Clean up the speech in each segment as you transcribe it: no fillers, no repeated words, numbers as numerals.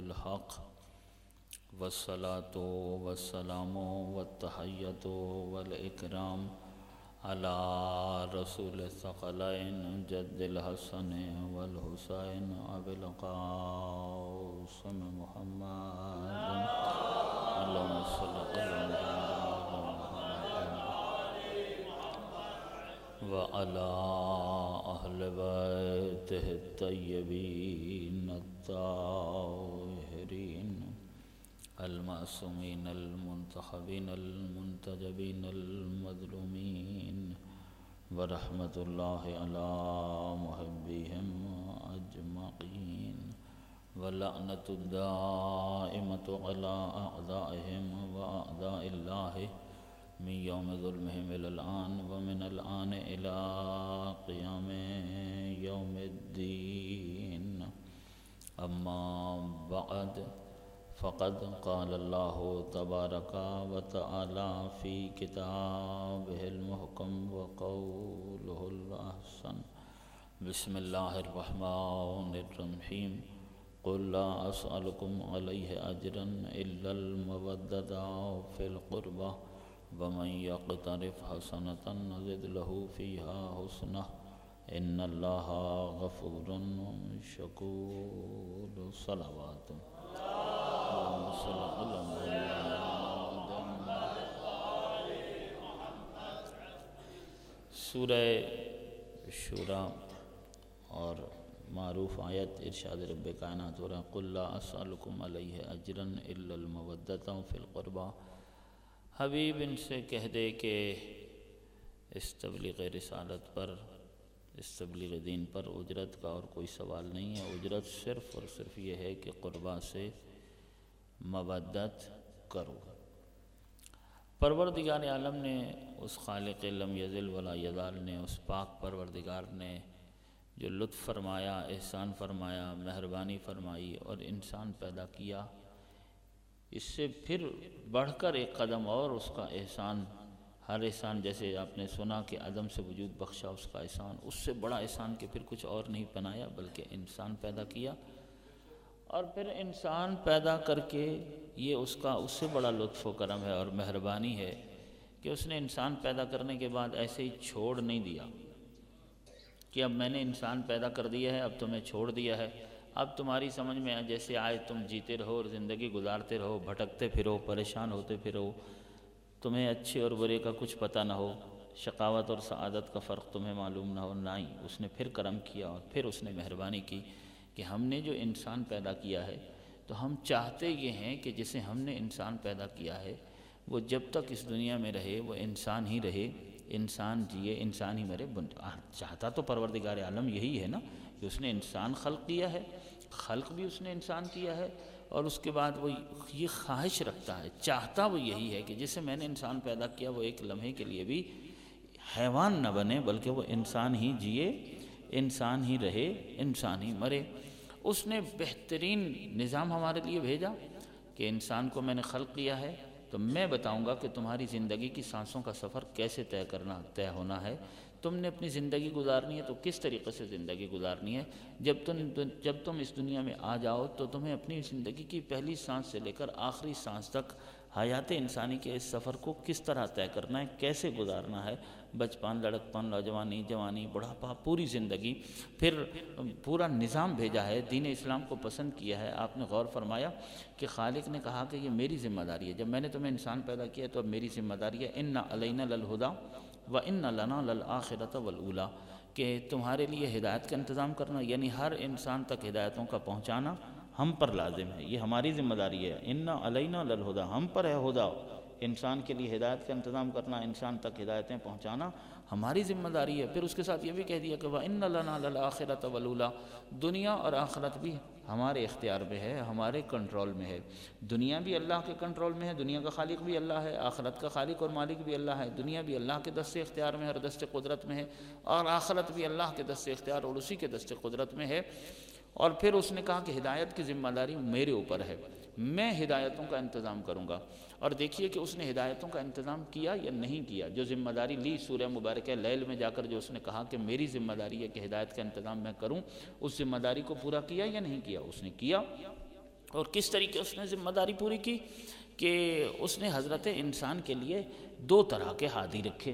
الحق والصلاة والسلام والتحية والإكرام على رسول الثقلين جد الحسن والحسين أبي القاسم محمد اللهم صل على وعلى أهل بيته الطيبين الطاهرين المعصومين المنتخبين المنتجبين المظلومين ورحمة الله على محبهم أجمعين ولعنة الدائمة على أعدائهم وأعداء الله من يوم ظلمهم إلى الآن ومن الآن إلى قيام يوم الدين أما بعد فقد قال الله تبارك وتعالى في كتابه المحكم وقوله الأحسن بسم الله الرحمن الرحيم قل لا أسألكم عليه أجرا إلا المودة في القربى ومن يقترف حسنة نزد له فيها حسنة إن الله غفور شكور صلوات اللهم صل على محمد سورہ شورى اور معروف آیت ارشاد رب کائنات ہو رہا قل لا اسألکم علیہ اجرا الا المودۃ فی القربى حبیب ان سے کہہ دے کہ اس تبلیغ رسالت پر اس تبلیغ دین پر اجرت کا اور کوئی سوال نہیں ہے، اجرت صرف اور صرف یہ ہے کہ قربا سے مودت کرو۔ پروردگار عالم نے اس خالق لم یزل ولا یزال نے اس پاک پروردگار نے جو لطف فرمایا، احسان فرمایا، مہربانی فرمائی اور انسان پیدا کیا، اس سے پھر بڑھ کر ایک قدم اور اس کا احسان، ہر احسان جیسے آپ نے سنا کہ عدم سے وجود بخشا اس کا احسان، اس سے بڑا احسان کہ پھر کچھ اور نہیں بنایا بلکہ انسان پیدا کیا، اور پھر انسان پیدا کر کے یہ اس کا اس سے بڑا لطف و کرم ہے اور مہربانی ہے کہ اس نے انسان پیدا کرنے کے بعد ایسے ہی چھوڑ نہیں دیا کہ اب میں نے انسان پیدا کر دیا ہے اب تمہیں چھوڑ دیا ہے، اب تمہاری سمجھ میں جیسے آئے تم جیتے رہو اور زندگی گزارتے رہو، بھٹکتے پھرو، پریشان ہوتے پھرو، تمہیں اچھے اور برے کا کچھ پتہ نہ ہو، شقاوت اور سعادت کا فرق تمہیں معلوم نہ ہو، نہیں، اس نے پھر کرم کیا اور پھر اس نے مہربانی کی کہ ہم نے جو انسان پیدا کیا ہے تو ہم چاہتے یہ ہیں کہ جسے ہم نے انسان پیدا کیا ہے وہ جب تک اس دنیا میں رہے وہ انسان ہی رہے، انسان جیے، انسان ہی مرے۔ چاہتا تو پروردگار عالم یہی ہے نا کہ اس نے انسان خلق کیا ہے، خلق بھی اس نے انسان کیا ہے، اور اس کے بعد وہ یہ خواہش رکھتا ہے، چاہتا وہ یہی ہے کہ جسے میں نے انسان پیدا کیا وہ ایک لمحے کے لیے بھی حیوان نہ بنے بلکہ وہ انسان ہی جیے، انسان ہی رہے، انسان ہی مرے۔ اس نے بہترین نظام ہمارے لیے بھیجا کہ انسان کو میں نے خلق کیا ہے تو میں بتاؤں گا کہ تمہاری زندگی کی سانسوں کا سفر کیسے طے ہونا ہے، تم نے اپنی زندگی گزارنی ہے تو کس طریقے سے زندگی گزارنی ہے، جب تم اس دنیا میں آ جاؤ تو تمہیں اپنی زندگی کی پہلی سانس سے لے کر آخری سانس تک حیات انسانی کے اس سفر کو کس طرح طے کرنا ہے، کیسے گزارنا ہے، بچپن، لڑکپن، نوجوانی، جوانی، بڑھاپا، پوری زندگی، پھر پورا نظام بھیجا ہے، دین اسلام کو پسند کیا ہے۔ آپ نے غور فرمایا کہ خالق نے کہا کہ یہ میری ذمہ داری ہے، جب میں نے تمہیں انسان پیدا کیا تو اب میری ذمہ داری ہے، اِنَّ عَلَيْنَا لَلْهُدَىٰ وَإِنَّ لَنَا لَلْآخِرَةَ وَالْأُولَىٰ، کہ تمہارے لیے ہدایت کا انتظام کرنا، یعنی ہر انسان تک ہدایتوں کا پہنچانا ہم پر لازم ہے، یہ ہماری ذمہ داری ہے۔ اِنَّ عَلَيْنَا لَلْهُدَىٰ، ہم پر ہے ہدا، انسان کے لیے ہدایت کا انتظام کرنا، انسان تک ہدایتیں پہنچانا ہماری ذمہ داری ہے۔ پھر اس کے ساتھ یہ بھی کہہ دیا کہ وَإِنَّ لَنَا لَلْآخِرَةَ وَالْأُولَىٰ، دنیا اور آخرت بھی ہمارے اختیار میں ہے، ہمارے کنٹرول میں ہے۔ دنیا بھی اللہ کے کنٹرول میں ہے، دنیا کا خالق بھی اللہ ہے، آخرت کا خالق اور مالک بھی اللہ ہے، دنیا بھی اللہ کے دست اختیار میں ہے اور دست قدرت میں ہے، اور آخرت بھی اللہ کے دست اختیار اور اسی کے دست قدرت میں ہے۔ اور پھر اس نے کہا کہ ہدایت کی ذمہ داری میرے اوپر ہے، میں ہدایتوں کا انتظام کروں گا۔ اور دیکھیے کہ اس نے ہدایتوں کا انتظام کیا یا نہیں کیا، جو ذمہ داری لی سورہ مبارکہ لیل میں جا کر جو اس نے کہا کہ میری ذمہ داری ہے کہ ہدایت کا انتظام میں کروں، اس ذمہ داری کو پورا کیا یا نہیں کیا؟ اس نے کیا، اور کس طریقے اس نے ذمہ داری پوری کی کہ اس نے حضرت انسان کے لیے دو طرح کے ہادی رکھے،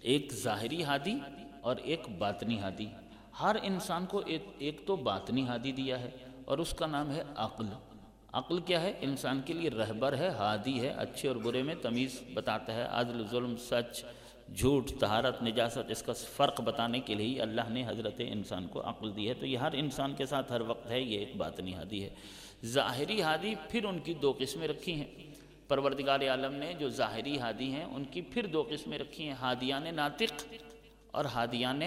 ایک ظاہری ہادی اور ایک باطنی ہادی۔ ہر انسان کو ایک تو باطنی ہادی دیا ہے اور اس کا نام ہے عقل۔ عقل کیا ہے؟ انسان کے لیے رہبر ہے، ہادی ہے، اچھے اور برے میں تمیز بتاتا ہے، عدل، ظلم، سچ، جھوٹ، طہارت، نجاست، اس کا فرق بتانے کے لیے اللہ نے حضرت انسان کو عقل دی ہے۔ تو یہ ہر انسان کے ساتھ ہر وقت ہے، یہ ایک باطنی ہادی ہے۔ ظاہری ہادی پھر ان کی دو قسمیں رکھی ہیں، پروردگار عالم نے جو ظاہری ہادی ہیں ان کی پھر دو قسمیں رکھی ہیں، ہادیان ناطق اور ہادیان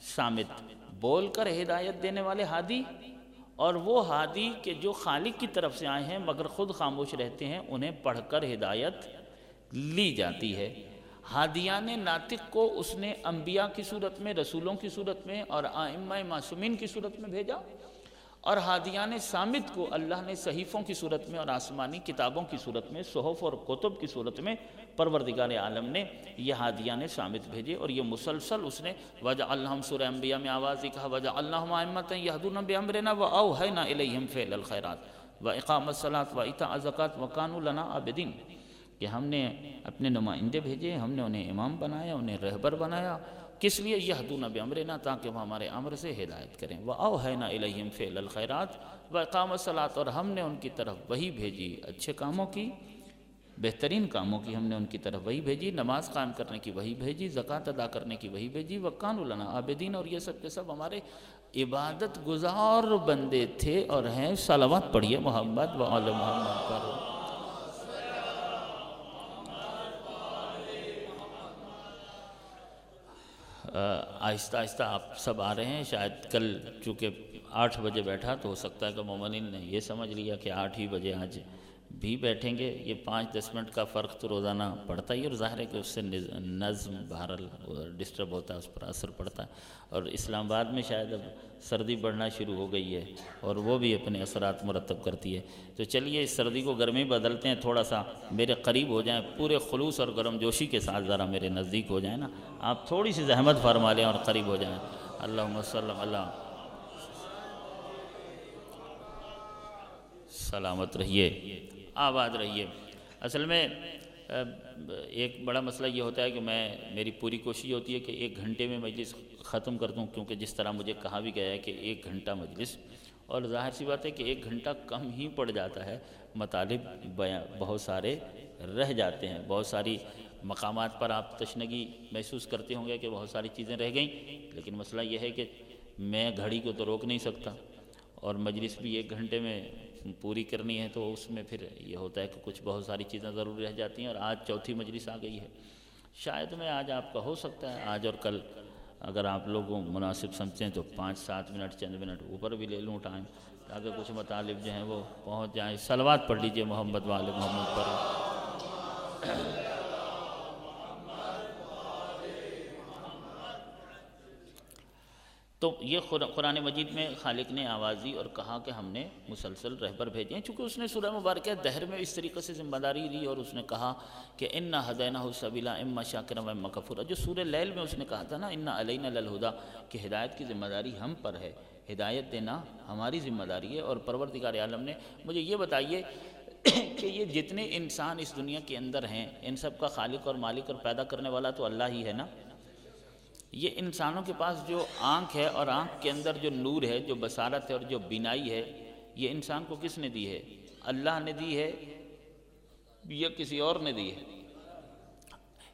صامت، بول کر ہدایت دینے والے ہادی، اور وہ ہادی کہ جو خالق کی طرف سے آئے ہیں مگر خود خاموش رہتے ہیں، انہیں پڑھ کر ہدایت لی جاتی ہے۔ ہادیان ناطق کو اس نے انبیاء کی صورت میں، رسولوں کی صورت میں اور ائمہ معصومین کی صورت میں بھیجا، اور ہادیان صامت کو اللہ نے صحیفوں کی صورت میں اور آسمانی کتابوں کی صورت میں، صحف اور کتب کی صورت میں پروردگار عالم نے یہ ہادیان صامت بھیجے، اور یہ مسلسل اس نے وَجَعَلْنَهُمْ سورہ انبیاء میں آواز کہا وَجَعَلْنَاهُمْ أَئِمَّةً يَهْدُونَ بِأَمْرِنَا وَأَوْحَيْنَا إِلَيْهِمْ فِعْلَ الْخَيْرَاتِ وَإِقَامَ الصَّلَاةِ وَإِيتَاءَ الزَّكَاةِ وَكَانُوا لَنَا عَابِدِينَ، کہ ہم نے اپنے نمائندے بھیجے، ہم نے انہیں امام بنایا، انہیں رہبر بنایا، کس لیے؟ یہدون بامرنا، تاکہ وہ ہمارے امر سے ہدایت کریں، وَأَوْحَيْنَا إِلَيْهِمْ فِعْلَ الْخَيْرَاتِ وَإِقَامَ الصَّلَاةِ، اور ہم نے ان کی طرف وہی بھیجی، اچھے کاموں کی، بہترین کاموں کی ہم نے ان کی طرف وہی بھیجی، نماز قائم کرنے کی وہی بھیجی، زکوٰۃ ادا کرنے کی وہی بھیجی، وَكَانُوا لَنَا عَابِدِينَ، اور یہ سب کے سب ہمارے عبادت گزار بندے تھے اور ہیں۔ صلوات پڑھیے محمد وآل محمد پر۔ آہستہ آہستہ آپ سب آ رہے ہیں، شاید کل چونکہ 8 بجے بیٹھا تو ہو سکتا ہے کہ مومنین نے یہ سمجھ لیا کہ 8 ہی بجے آج بھی بیٹھیں گے۔ یہ 5-10 منٹ کا فرق تو روزانہ پڑتا ہی، اور ظاہر ہے کہ اس سے نظم بہرحال ڈسٹرب ہوتا ہے، اس پر اثر پڑتا ہے، اور اسلام آباد میں شاید اب سردی بڑھنا شروع ہو گئی ہے اور وہ بھی اپنے اثرات مرتب کرتی ہے۔ تو چلیے اس سردی کو گرمی بدلتے ہیں، تھوڑا سا میرے قریب ہو جائیں، پورے خلوص اور گرم جوشی کے ساتھ ذرا میرے نزدیک ہو جائیں نا، آپ تھوڑی سی زحمت فرما لیں اور قریب ہو جائیں۔ اللہم صلی اللہ، سلامت رہیے، آباد رہیے۔ اصل میں ایک بڑا مسئلہ یہ ہوتا ہے کہ میری پوری کوشش ہوتی ہے کہ 1 گھنٹے میں مجلس ختم کر دوں، کیونکہ جس طرح مجھے کہا بھی گیا ہے کہ 1 گھنٹہ مجلس، اور ظاہر سی بات ہے کہ 1 گھنٹہ کم ہی پڑ جاتا ہے، مطالب بہت سارے رہ جاتے ہیں، بہت ساری مقامات پر آپ تشنگی محسوس کرتے ہوں گے کہ بہت ساری چیزیں رہ گئیں، لیکن مسئلہ یہ ہے کہ میں گھڑی کو تو روک نہیں سکتا، اور مجلس بھی 1 گھنٹے میں پوری کرنی ہے، تو اس میں پھر یہ ہوتا ہے کہ کچھ بہت ساری چیزیں ضرور رہ جاتی ہیں، اور آج چوتھی مجلس آ گئی ہے۔ شاید میں آج آپ کا ہو سکتا ہے آج اور کل اگر آپ لوگوں مناسب سمجھتے ہیں تو 5-7 منٹ چند منٹ اوپر بھی لے لوں ٹائم، تاکہ کچھ مطالب جو ہیں وہ پہنچ جائیں۔ صلوات پڑھ لیجئے محمد وآل محمد پر۔ تو یہ قرآن مجید میں خالق نے آواز دی اور کہا کہ ہم نے مسلسل رہبر بھیجے ہیں، چونکہ اس نے سورہ مبارکہ دہر میں اس طریقے سے ذمہ داری دی، اور اس نے کہا کہ اِنَّا هَدَيْنَاهُ السَّبِيلَ إِمَّا شَاكِرًا وَإِمَّا كَفُورًا، جو سورہ لیل میں اس نے کہا تھا نا اِنَّا عَلَيْنَا لَلْهُدَىٰ، کہ ہدایت کی ذمہ داری ہم پر ہے، ہدایت دینا ہماری ذمہ داری ہے۔ اور پروردگار عالم نے مجھے یہ بتائیے کہ یہ جتنے انسان اس دنیا کے اندر ہیں، ان سب کا خالق اور مالک اور پیدا کرنے والا تو اللہ ہی ہے نا۔ یہ انسانوں کے پاس جو آنکھ ہے اور آنکھ کے اندر جو نور ہے، جو بصارت ہے اور جو بینائی ہے، یہ انسان کو کس نے دی ہے؟ اللہ نے دی ہے یا کسی اور نے دی ہے؟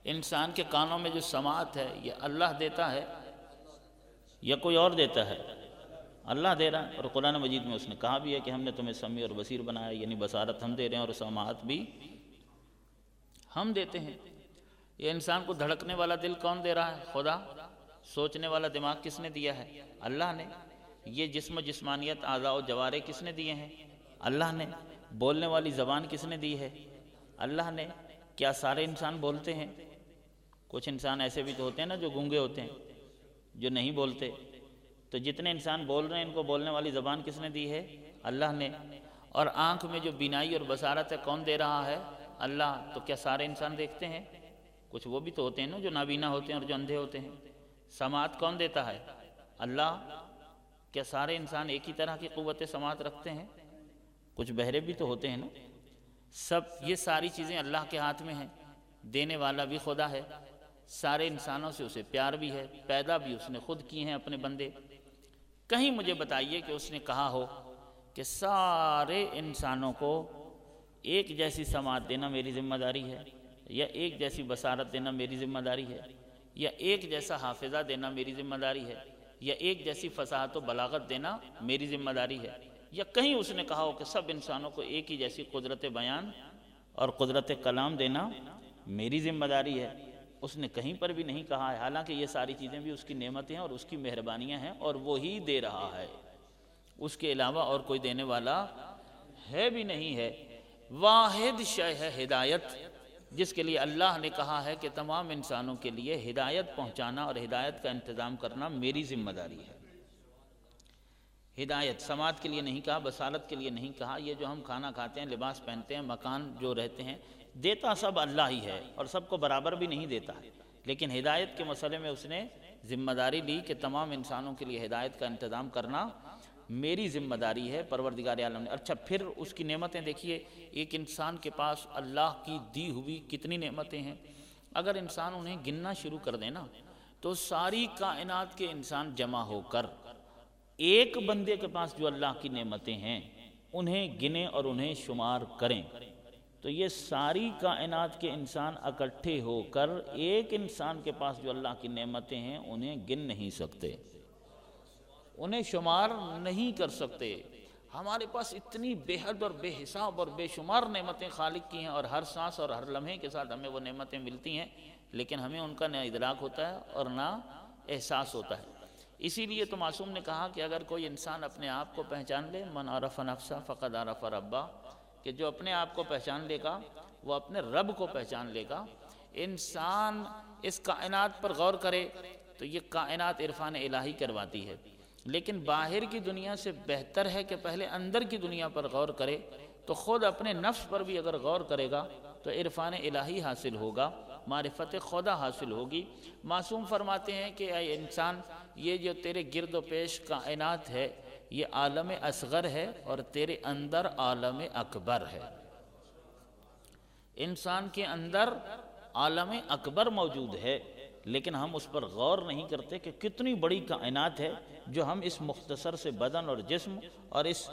انسان کے کانوں میں جو سماعت ہے یہ اللہ دیتا ہے یا کوئی اور دیتا ہے؟ اللہ دے رہا ہے، اور قرآن مجید میں اس نے کہا بھی ہے کہ ہم نے تمہیں سمیع اور بصیر بنایا، یعنی بصارت ہم دے رہے ہیں اور سماعت بھی ہم دیتے ہیں۔ یہ انسان کو دھڑکنے والا دل کون دے رہا ہے؟ خدا۔ سوچنے والا دماغ کس نے دیا ہے؟ اللہ نے۔ یہ جسم و جسمانیت، اعضاء و جوارح کس نے دیے ہیں؟ اللہ نے۔ بولنے والی زبان کس نے دی ہے؟ اللہ نے۔ کیا سارے انسان بولتے ہیں؟ کچھ انسان ایسے بھی تو ہوتے ہیں نا جو گونگے ہوتے ہیں، جو نہیں بولتے۔ تو جتنے انسان بول رہے ہیں ان کو بولنے والی زبان کس نے دی ہے؟ اللہ نے۔ اور آنکھ میں جو بینائی اور بصارت ہے کون دے رہا ہے؟ اللہ۔ تو کیا سارے انسان دیکھتے ہیں؟ کچھ وہ بھی تو ہوتے ہیں نا جو نابینا ہوتے ہیں اور جو اندھے ہوتے ہیں۔ سماعت کون دیتا ہے؟ اللہ۔ کیا سارے انسان ایک ہی طرح کی قوت سماعت رکھتے ہیں؟ کچھ بہرے بھی تو ہوتے ہیں نا. سب یہ ساری چیزیں اللہ کے ہاتھ میں ہیں. دینے والا بھی خدا ہے، سارے انسانوں سے اسے پیار بھی ہے، پیدا بھی اس نے خود کیے ہیں اپنے بندے. کہیں مجھے بتائیے کہ اس نے کہا ہو کہ سارے انسانوں کو ایک جیسی سماعت دینا میری ذمہ داری ہے، یا ایک جیسی بصارت دینا میری ذمہ داری ہے، یا ایک جیسا حافظہ دینا میری ذمہ داری ہے، یا ایک جیسی فصاحت و بلاغت دینا میری ذمہ داری ہے. یا کہیں اس نے کہا ہو کہ سب انسانوں کو ایک ہی جیسی قدرت بیان اور قدرت کلام دینا میری ذمہ داری ہے. اس نے کہیں پر بھی نہیں کہا ہے، حالانکہ یہ ساری چیزیں بھی اس کی نعمتیں ہیں اور اس کی مہربانیاں ہیں، اور وہی دے رہا ہے، اس کے علاوہ اور کوئی دینے والا ہے بھی نہیں ہے. واحد شے ہے ہدایت، جس کے لیے اللہ نے کہا ہے کہ تمام انسانوں کے لیے ہدایت پہنچانا اور ہدایت کا انتظام کرنا میری ذمہ داری ہے. ہدایت سماعت کے لیے نہیں کہا، بصارت کے لیے نہیں کہا. یہ جو ہم کھانا کھاتے ہیں، لباس پہنتے ہیں، مکان جو رہتے ہیں، دیتا سب اللہ ہی ہے، اور سب کو برابر بھی نہیں دیتا ہے. لیکن ہدایت کے مسئلے میں اس نے ذمہ داری لی کہ تمام انسانوں کے لیے ہدایت کا انتظام کرنا میری ذمہ داری ہے پروردگار عالم نے. اچھا، پھر اس کی نعمتیں دیکھیے. ایک انسان کے پاس اللہ کی دی ہوئی کتنی نعمتیں ہیں. اگر انسان انہیں گننا شروع کر دے نا، تو ساری کائنات کے انسان جمع ہو کر ایک بندے کے پاس جو اللہ کی نعمتیں ہیں انہیں گنیں اور انہیں شمار کریں، تو یہ ساری کائنات کے انسان اکٹھے ہو کر ایک انسان کے پاس جو اللہ کی نعمتیں ہیں انہیں گن نہیں سکتے، انہیں شمار نہیں کر سکتے. ہمارے پاس اتنی بے حد اور بے حساب اور بے شمار نعمتیں خالق کی ہیں، اور ہر سانس اور ہر لمحے کے ساتھ ہمیں وہ نعمتیں ملتی ہیں، لیکن ہمیں ان کا نہ ادراک ہوتا ہے اور نہ احساس ہوتا ہے. اسی لیے تو معصوم نے کہا کہ اگر کوئی انسان اپنے آپ کو پہچان لے، من عرف نفسہ فقد عرف ربہ، کہ جو اپنے آپ کو پہچان لے گا وہ اپنے رب کو پہچان لے گا. انسان اس کائنات پر غور کرے تو یہ کائنات عرفان الہی کرواتی ہے، لیکن باہر کی دنیا سے بہتر ہے کہ پہلے اندر کی دنیا پر غور کرے. تو خود اپنے نفس پر بھی اگر غور کرے گا تو عرفان الہی حاصل ہوگا، معرفت خدا حاصل ہوگی. معصوم فرماتے ہیں کہ اے انسان، یہ جو تیرے گرد و پیش کائنات ہے یہ عالم اصغر ہے اور تیرے اندر عالم اکبر ہے. انسان کے اندر عالم اکبر موجود ہے، لیکن ہم اس پر غور نہیں کرتے کہ کتنی بڑی کائنات ہے جو ہم اس مختصر سے بدن اور جسم اور اس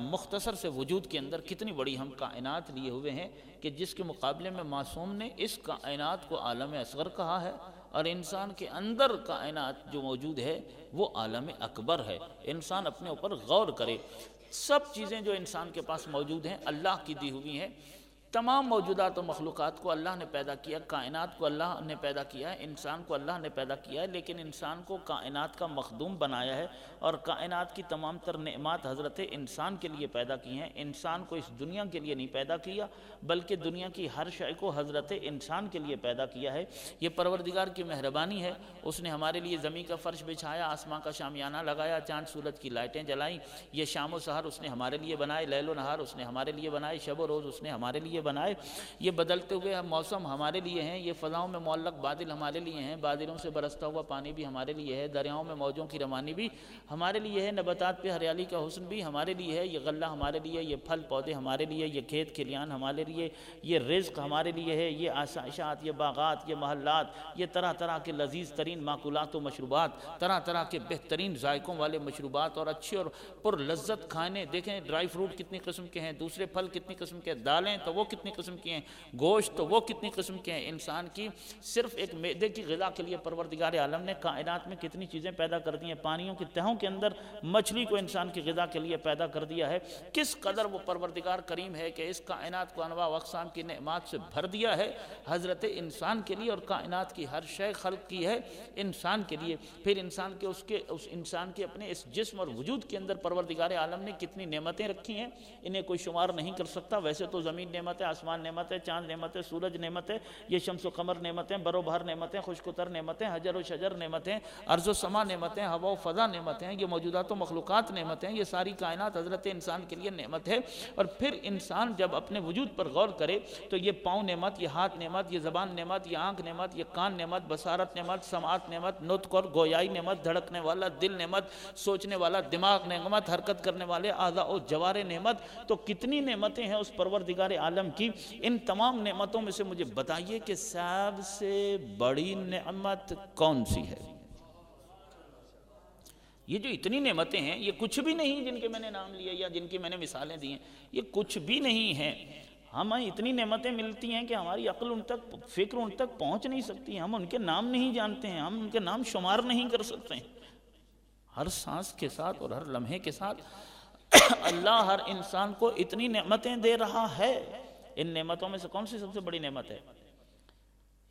مختصر سے وجود کے اندر کتنی بڑی ہم کائنات لیے ہوئے ہیں، کہ جس کے مقابلے میں معصوم نے اس کائنات کو عالم اصغر کہا ہے، اور انسان کے اندر کائنات جو موجود ہے وہ عالم اکبر ہے. انسان اپنے اوپر غور کرے. سب چیزیں جو انسان کے پاس موجود ہیں اللہ کی دی ہوئی ہیں. تمام موجودات و مخلوقات کو اللہ نے پیدا کیا، کائنات کو اللہ نے پیدا کیا ہے، انسان کو اللہ نے پیدا کیا ہے، لیکن انسان کو کائنات کا مخدوم بنایا ہے، اور کائنات کی تمام تر نعمات حضرت انسان کے لیے پیدا کی ہیں. انسان کو اس دنیا کے لیے نہیں پیدا کیا، بلکہ دنیا کی ہر شے کو حضرت انسان کے لیے پیدا کیا ہے. یہ پروردگار کی مہربانی ہے. اس نے ہمارے لیے زمین کا فرش بچھایا، آسمان کا شامیانہ لگایا، چاند سورج کی لائٹیں جلائیں. یہ شام و سحر اس نے ہمارے لیے بنائے، لیل و نہار اس نے ہمارے لیے بنائے، شب و روز اس نے ہمارے لیے بنائے. یہ بدلتے ہوئے موسم ہمارے لیے ہیں، یہ فضاؤں میں معلق بادل ہمارے لیے ہیں، بادلوں سے برستا ہوا پانی بھی ہمارے لیے ہے، دریاؤں میں موجوں کی روانی بھی ہمارے لیے ہے، نباتات پہ ہریالی کا حسن بھی ہمارے لیے ہے، یہ غلہ ہمارے لیے، یہ پھل پودے ہمارے لیے، یہ کھیت کھلیان ہمارے لیے، یہ رزق ہمارے لیے ہے، یہ آسائشات، یہ باغات، یہ محلات، یہ طرح طرح کے لذیذ ترین ماکولات و مشروبات، طرح طرح کے بہترین ذائقوں والے مشروبات اور اچھے اور پر لذت کھانے. دیکھیں ڈرائی فروٹ کتنی قسم کے ہیں، دوسرے پھل کتنی قسم کے، دالیں تو وہ کتنی قسم کی ہیں، گوشت تو وہ کتنی قسم کے ہیں. انسان کی صرف ایک معدے کی غذا کے لیے پروردگار عالم نے کائنات میں کتنی چیزیں پیدا کر دی ہیں. پانیوں کی تہوں کے اندر مچھلی کو انسان کی غذا کے لیے پیدا کر دیا ہے. کس قدر وہ پروردگار کریم ہے کہ اس کائنات کو انواع و اقسام کی نعمات سے بھر دیا ہے حضرت انسان کے لیے، اور کائنات کی ہر شے خلق کی ہے انسان کے لیے. پھر انسان کے اس انسان کے اپنے اس جسم اور وجود کے اندر پروردگار عالم نے کتنی نعمتیں رکھی ہیں، انہیں کوئی شمار نہیں کر سکتا. ویسے تو زمین نعمت نعمت ہے، آسمان نعمت ہے، چاند نعمت ہے، سورج نعمت ہے، یہ شمس و قمر نعمتیں، بر و بہر نعمتیں، خشک و تر نعمتیں، حجر و شجر نعمتیں، ارض و سما نعمتیں، ہوا و فضا نعمتیں، یہ موجودات و مخلوقات نعمتیں، یہ ساری کائنات حضرت انسان کے لیے نعمت ہے۔ اور پھر انسان جب اپنے وجود پر غور کرے تو یہ پاؤں نعمت، یہ ہاتھ نعمت، یہ زبان نعمت، یہ آنکھ نعمت، یہ کان نعمت، بصارت نعمت، سماعت نعمت، نطق اور گویائی نعمت، دھڑکنے والا دل نعمت، سوچنے والا دماغ نعمت، حرکت کرنے والے اعضاء و جوارح نعمت۔ تو کتنی نعمتیں ہیں اس پروردگار عالم کی۔ ان تمام نعمتوں میں سے مجھے بتائیے کہ سب سے بڑی نعمت کون سی ہے؟ یہ جو اتنی نعمتیں ہیں یہ کچھ بھی نہیں جن کے میں نے نام لیے یا جن کی میں نے مثالیں دی ہیں، یہ کچھ بھی نہیں ہیں۔ ہمیں اتنی نعمتیں ملتی ہیں کہ ہماری عقل ان تک، فکر ان تک پہنچ نہیں سکتی، ہم ان کے نام نہیں جانتے ہیں، ہم ان کے نام شمار نہیں کر سکتے ہیں۔ ہر سانس کے ساتھ اور ہر لمحے کے ساتھ اللہ ہر انسان کو اتنی نعمتیں دے رہا ہے۔ ان نعمتوں میں سے کون سی سب سے بڑی نعمت ہے؟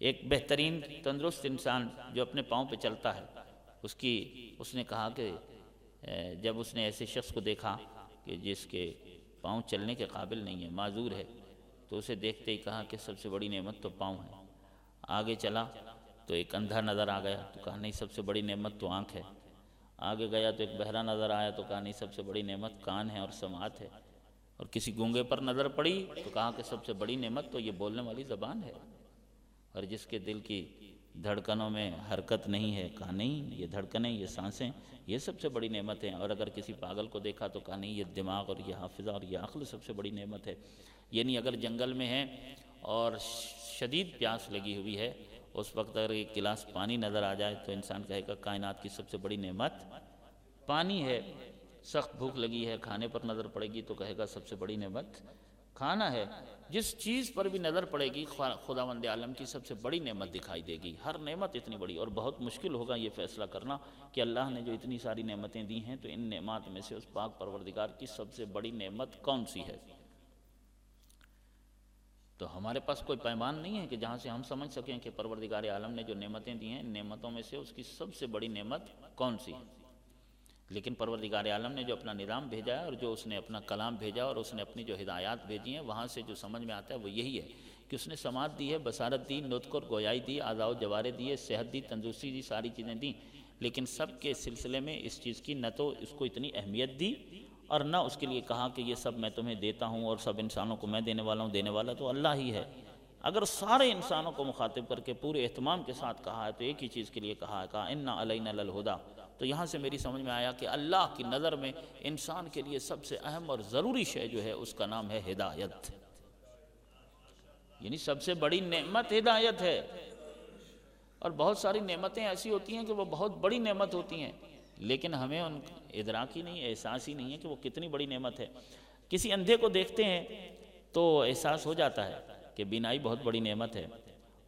ایک بہترین تندرست انسان جو اپنے پاؤں پہ چلتا ہے، اس نے کہا کہ جب اس نے ایسے شخص کو دیکھا کہ جس کے پاؤں چلنے کے قابل نہیں ہے، معذور ہے، تو اسے دیکھتے ہی کہا کہ سب سے بڑی نعمت تو پاؤں ہے۔ آگے چلا تو ایک اندھا نظر آ گیا تو کہا نہیں سب سے بڑی نعمت تو آنکھ ہے۔ آگے گیا تو ایک بہرا نظر آیا تو کہا نہیں سب سے بڑی نعمت کان ہے اور سماعت ہے۔ اور کسی گونگے پر نظر پڑی تو کہا کہ سب سے بڑی نعمت تو یہ بولنے والی زبان ہے۔ اور جس کے دل کی دھڑکنوں میں حرکت نہیں ہے، کہا نہیں یہ دھڑکنیں، یہ سانسیں، یہ سب سے بڑی نعمت ہیں۔ اور اگر کسی پاگل کو دیکھا تو کہا نہیں یہ دماغ اور یہ حافظہ اور یہ عقل سب سے بڑی نعمت ہے۔ یعنی اگر جنگل میں ہے اور شدید پیاس لگی ہوئی ہے، اس وقت اگر ایک گلاس پانی نظر آ جائے تو انسان کہے گا کائنات کی سب سے بڑی نعمت پانی ہے۔ سخت بھوک لگی ہے، کھانے پر نظر پڑے گی تو کہے گا سب سے بڑی نعمت کھانا ہے۔ جس چیز پر بھی نظر پڑے گی خداوند عالم کی سب سے بڑی نعمت دکھائی دے گی۔ ہر نعمت اتنی بڑی، اور بہت مشکل ہوگا یہ فیصلہ کرنا کہ اللہ نے جو اتنی ساری نعمتیں دی ہیں تو ان نعمات میں سے اس پاک پروردگار کی سب سے بڑی نعمت کون سی ہے۔ تو ہمارے پاس کوئی پیمان نہیں ہے کہ جہاں سے ہم سمجھ سکیں کہ پروردگار عالم نے جو نعمتیں دی ہیں ان نعمتوں میں سے اس کی سب سے بڑی نعمت کون سی ہے۔ لیکن پروردگار عالم نے جو اپنا نظام بھیجا ہے اور جو اس نے اپنا کلام بھیجا اور اس نے اپنی جو ہدایات بھیجی ہیں، وہاں سے جو سمجھ میں آتا ہے وہ یہی ہے کہ اس نے سماعت دی ہے، بصارت دی، نطق اور گویائی دی، اعضاء و جوارح دیے، صحت دی، تندرستی دی، ساری چیزیں دیں۔ لیکن سب کے سلسلے میں اس چیز کی نہ تو اس کو اتنی اہمیت دی اور نہ اس کے لیے کہا کہ یہ سب میں تمہیں دیتا ہوں اور سب انسانوں کو میں دینے والا ہوں، دینے والا تو اللہ ہی ہے۔ اگر سارے انسانوں کو مخاطب کر کے پورے اہتمام کے ساتھ کہا ہے تو ایک ہی چیز کے لیے کہا ہے، کہا اِنَّ عَلَيْنَا لَلْهُدَىٰ۔ تو یہاں سے میری سمجھ میں آیا کہ اللہ کی نظر میں انسان کے لیے سب سے اہم اور ضروری شے جو ہے اس کا نام ہے ہدایت۔ یعنی سب سے بڑی نعمت ہدایت ہے۔ اور بہت ساری نعمتیں ایسی ہوتی ہیں کہ وہ بہت بڑی نعمت ہوتی ہیں، لیکن ہمیں ان ادراک ہی نہیں، احساس ہی نہیں ہے کہ وہ کتنی بڑی نعمت ہے۔ کسی اندھے کو دیکھتے ہیں تو احساس ہو جاتا ہے کہ بینائی بہت بڑی نعمت ہے،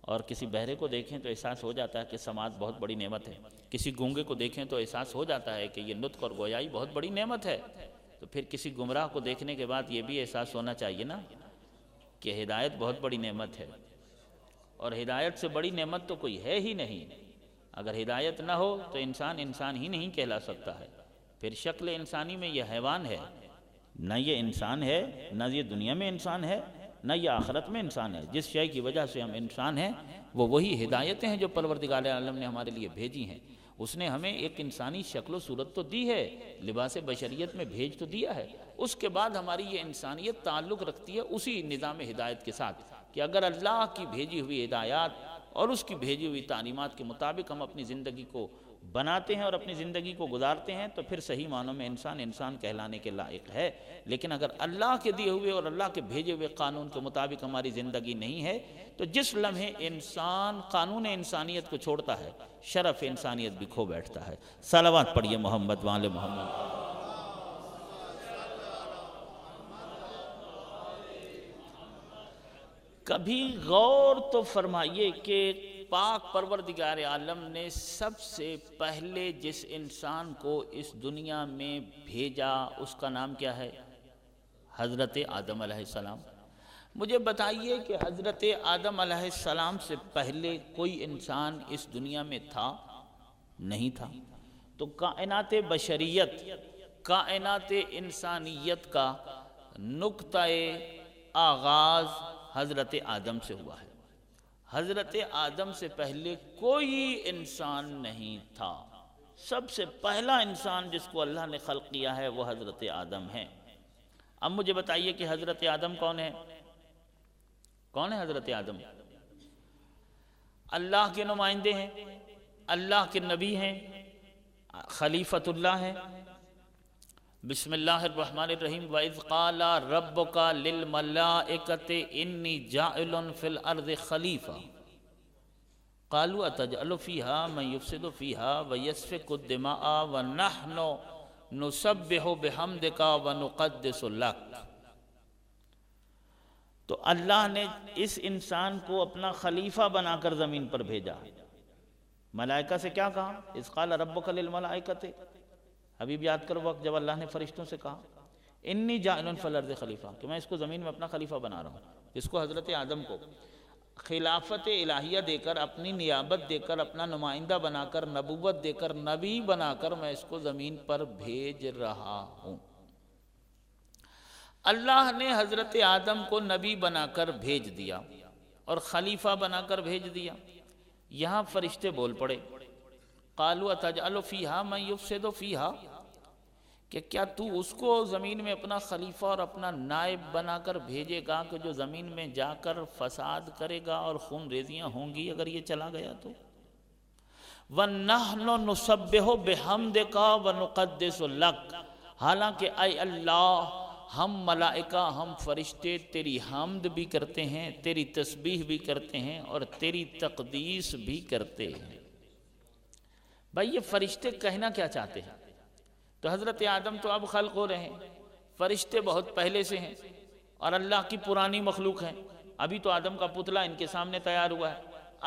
اور کسی بہرے کو دیکھیں تو احساس ہو جاتا ہے کہ سماعت بہت بڑی نعمت ہے، کسی گونگے کو دیکھیں تو احساس ہو جاتا ہے کہ یہ نطق اور گویائی بہت بڑی نعمت ہے۔ تو پھر کسی گمراہ کو دیکھنے کے بعد یہ بھی احساس ہونا چاہیے نا کہ ہدایت بہت بڑی نعمت ہے، اور ہدایت سے بڑی نعمت تو کوئی ہے ہی نہیں۔ اگر ہدایت نہ ہو تو انسان انسان ہی نہیں کہلا سکتا ہے، پھر شکل انسانی میں یہ حیوان ہے، نہ یہ انسان ہے، نہ یہ دنیا میں انسان ہے، نہ یہ آخرت میں انسان ہے۔ جس شے کی وجہ سے ہم انسان ہیں وہ وہی ہدایتیں ہیں جو پروردگار عالم نے ہمارے لیے بھیجی ہیں۔ اس نے ہمیں ایک انسانی شکل و صورت تو دی ہے، لباس بشریت میں بھیج تو دیا ہے، اس کے بعد ہماری یہ انسانیت تعلق رکھتی ہے اسی نظام ہدایت کے ساتھ کہ اگر اللہ کی بھیجی ہوئی ہدایات اور اس کی بھیجی ہوئی تعلیمات کے مطابق ہم اپنی زندگی کو بناتے ہیں اور اپنی زندگی کو گزارتے ہیں تو پھر صحیح معنوں میں انسان انسان کہلانے کے لائق ہے۔ لیکن اگر اللہ کے دیے ہوئے اور اللہ کے بھیجے ہوئے قانون کے مطابق ہماری زندگی نہیں ہے تو جس لمحے انسان قانون انسانیت کو چھوڑتا ہے شرف انسانیت بھی کھو بیٹھتا ہے۔ صلوات پڑھیے محمد وآل محمد۔ کبھی غور تو فرمائیے کہ پاک پروردگار عالم نے سب سے پہلے جس انسان کو اس دنیا میں بھیجا اس کا نام کیا ہے؟ حضرت آدم علیہ السلام۔ مجھے بتائیے کہ حضرت آدم علیہ السلام سے پہلے کوئی انسان اس دنیا میں تھا؟ نہیں تھا۔ تو کائنات بشریت، کائنات انسانیت کا نقطۂ آغاز حضرت آدم سے ہوا ہے۔ حضرت آدم سے پہلے کوئی انسان نہیں تھا، سب سے پہلا انسان جس کو اللہ نے خلق کیا ہے وہ حضرت آدم ہے۔ اب مجھے بتائیے کہ حضرت آدم کون ہے؟ کون ہے حضرت آدم؟ اللہ کے نمائندے ہیں، اللہ کے نبی ہیں، خلیفۃ اللہ ہیں۔ بسم اللہ الرحمن الرحیم وَإِذْ قَالَ رَبُّكَ لِلْمَلَائِكَةِ إِنِّي جَاعِلٌ فِي الْأَرْضِ خَلِيفَةً قَالُوا أَتَجْعَلُ فِيهَا مَن يُفْسِدُ فِيهَا وَيَسْفِكُ الدِّمَاءَ وَنَحْنُ نُسَبِّحُ بِحَمْدِكَ وَنُقَدِّسُ لَكَ۔ تو اللہ نے اس انسان کو اپنا خلیفہ بنا کر زمین پر بھیجا۔ ملائکہ سے کیا کہا؟ اذ قال ربک للملائکۃ، حبیب یاد کرو وقت جب اللہ نے فرشتوں سے کہا انی جاعل فی الارض خلیفہ، کہ میں اس کو زمین میں اپنا خلیفہ بنا رہا ہوں، جس کو حضرت آدم کو خلافت الہیہ دے کر، اپنی نیابت دے کر، اپنا نمائندہ بنا کر، نبوت دے کر، نبی بنا کر میں اس کو زمین پر بھیج رہا ہوں۔ اللہ نے حضرت آدم کو نبی بنا کر بھیج دیا اور خلیفہ بنا کر بھیج دیا۔ یہاں فرشتے بول پڑے قالوا اتجعل فیہا من یفسد فیہا، کہ کیا تو اس کو زمین میں اپنا خلیفہ اور اپنا نائب بنا کر بھیجے گا کہ جو زمین میں جا کر فساد کرے گا اور خون ریزیاں ہوں گی اگر یہ چلا گیا تو؟ وَنَحْنُ نُسَبِّحُ بِحَمْدِكَ وَنُقَدِّسُ لَكَ، حالانکہ اے اللہ ہم ملائکہ، ہم فرشتے تیری حمد بھی کرتے ہیں، تیری تسبیح بھی کرتے ہیں اور تیری تقدیس بھی کرتے ہیں۔ بھائی یہ فرشتے کہنا کیا چاہتے ہیں؟ تو حضرت آدم تو اب خلق ہو رہے ہیں، فرشتے بہت پہلے سے ہیں اور اللہ کی پرانی مخلوق ہیں۔ ابھی تو آدم کا پتلا ان کے سامنے تیار ہوا ہے،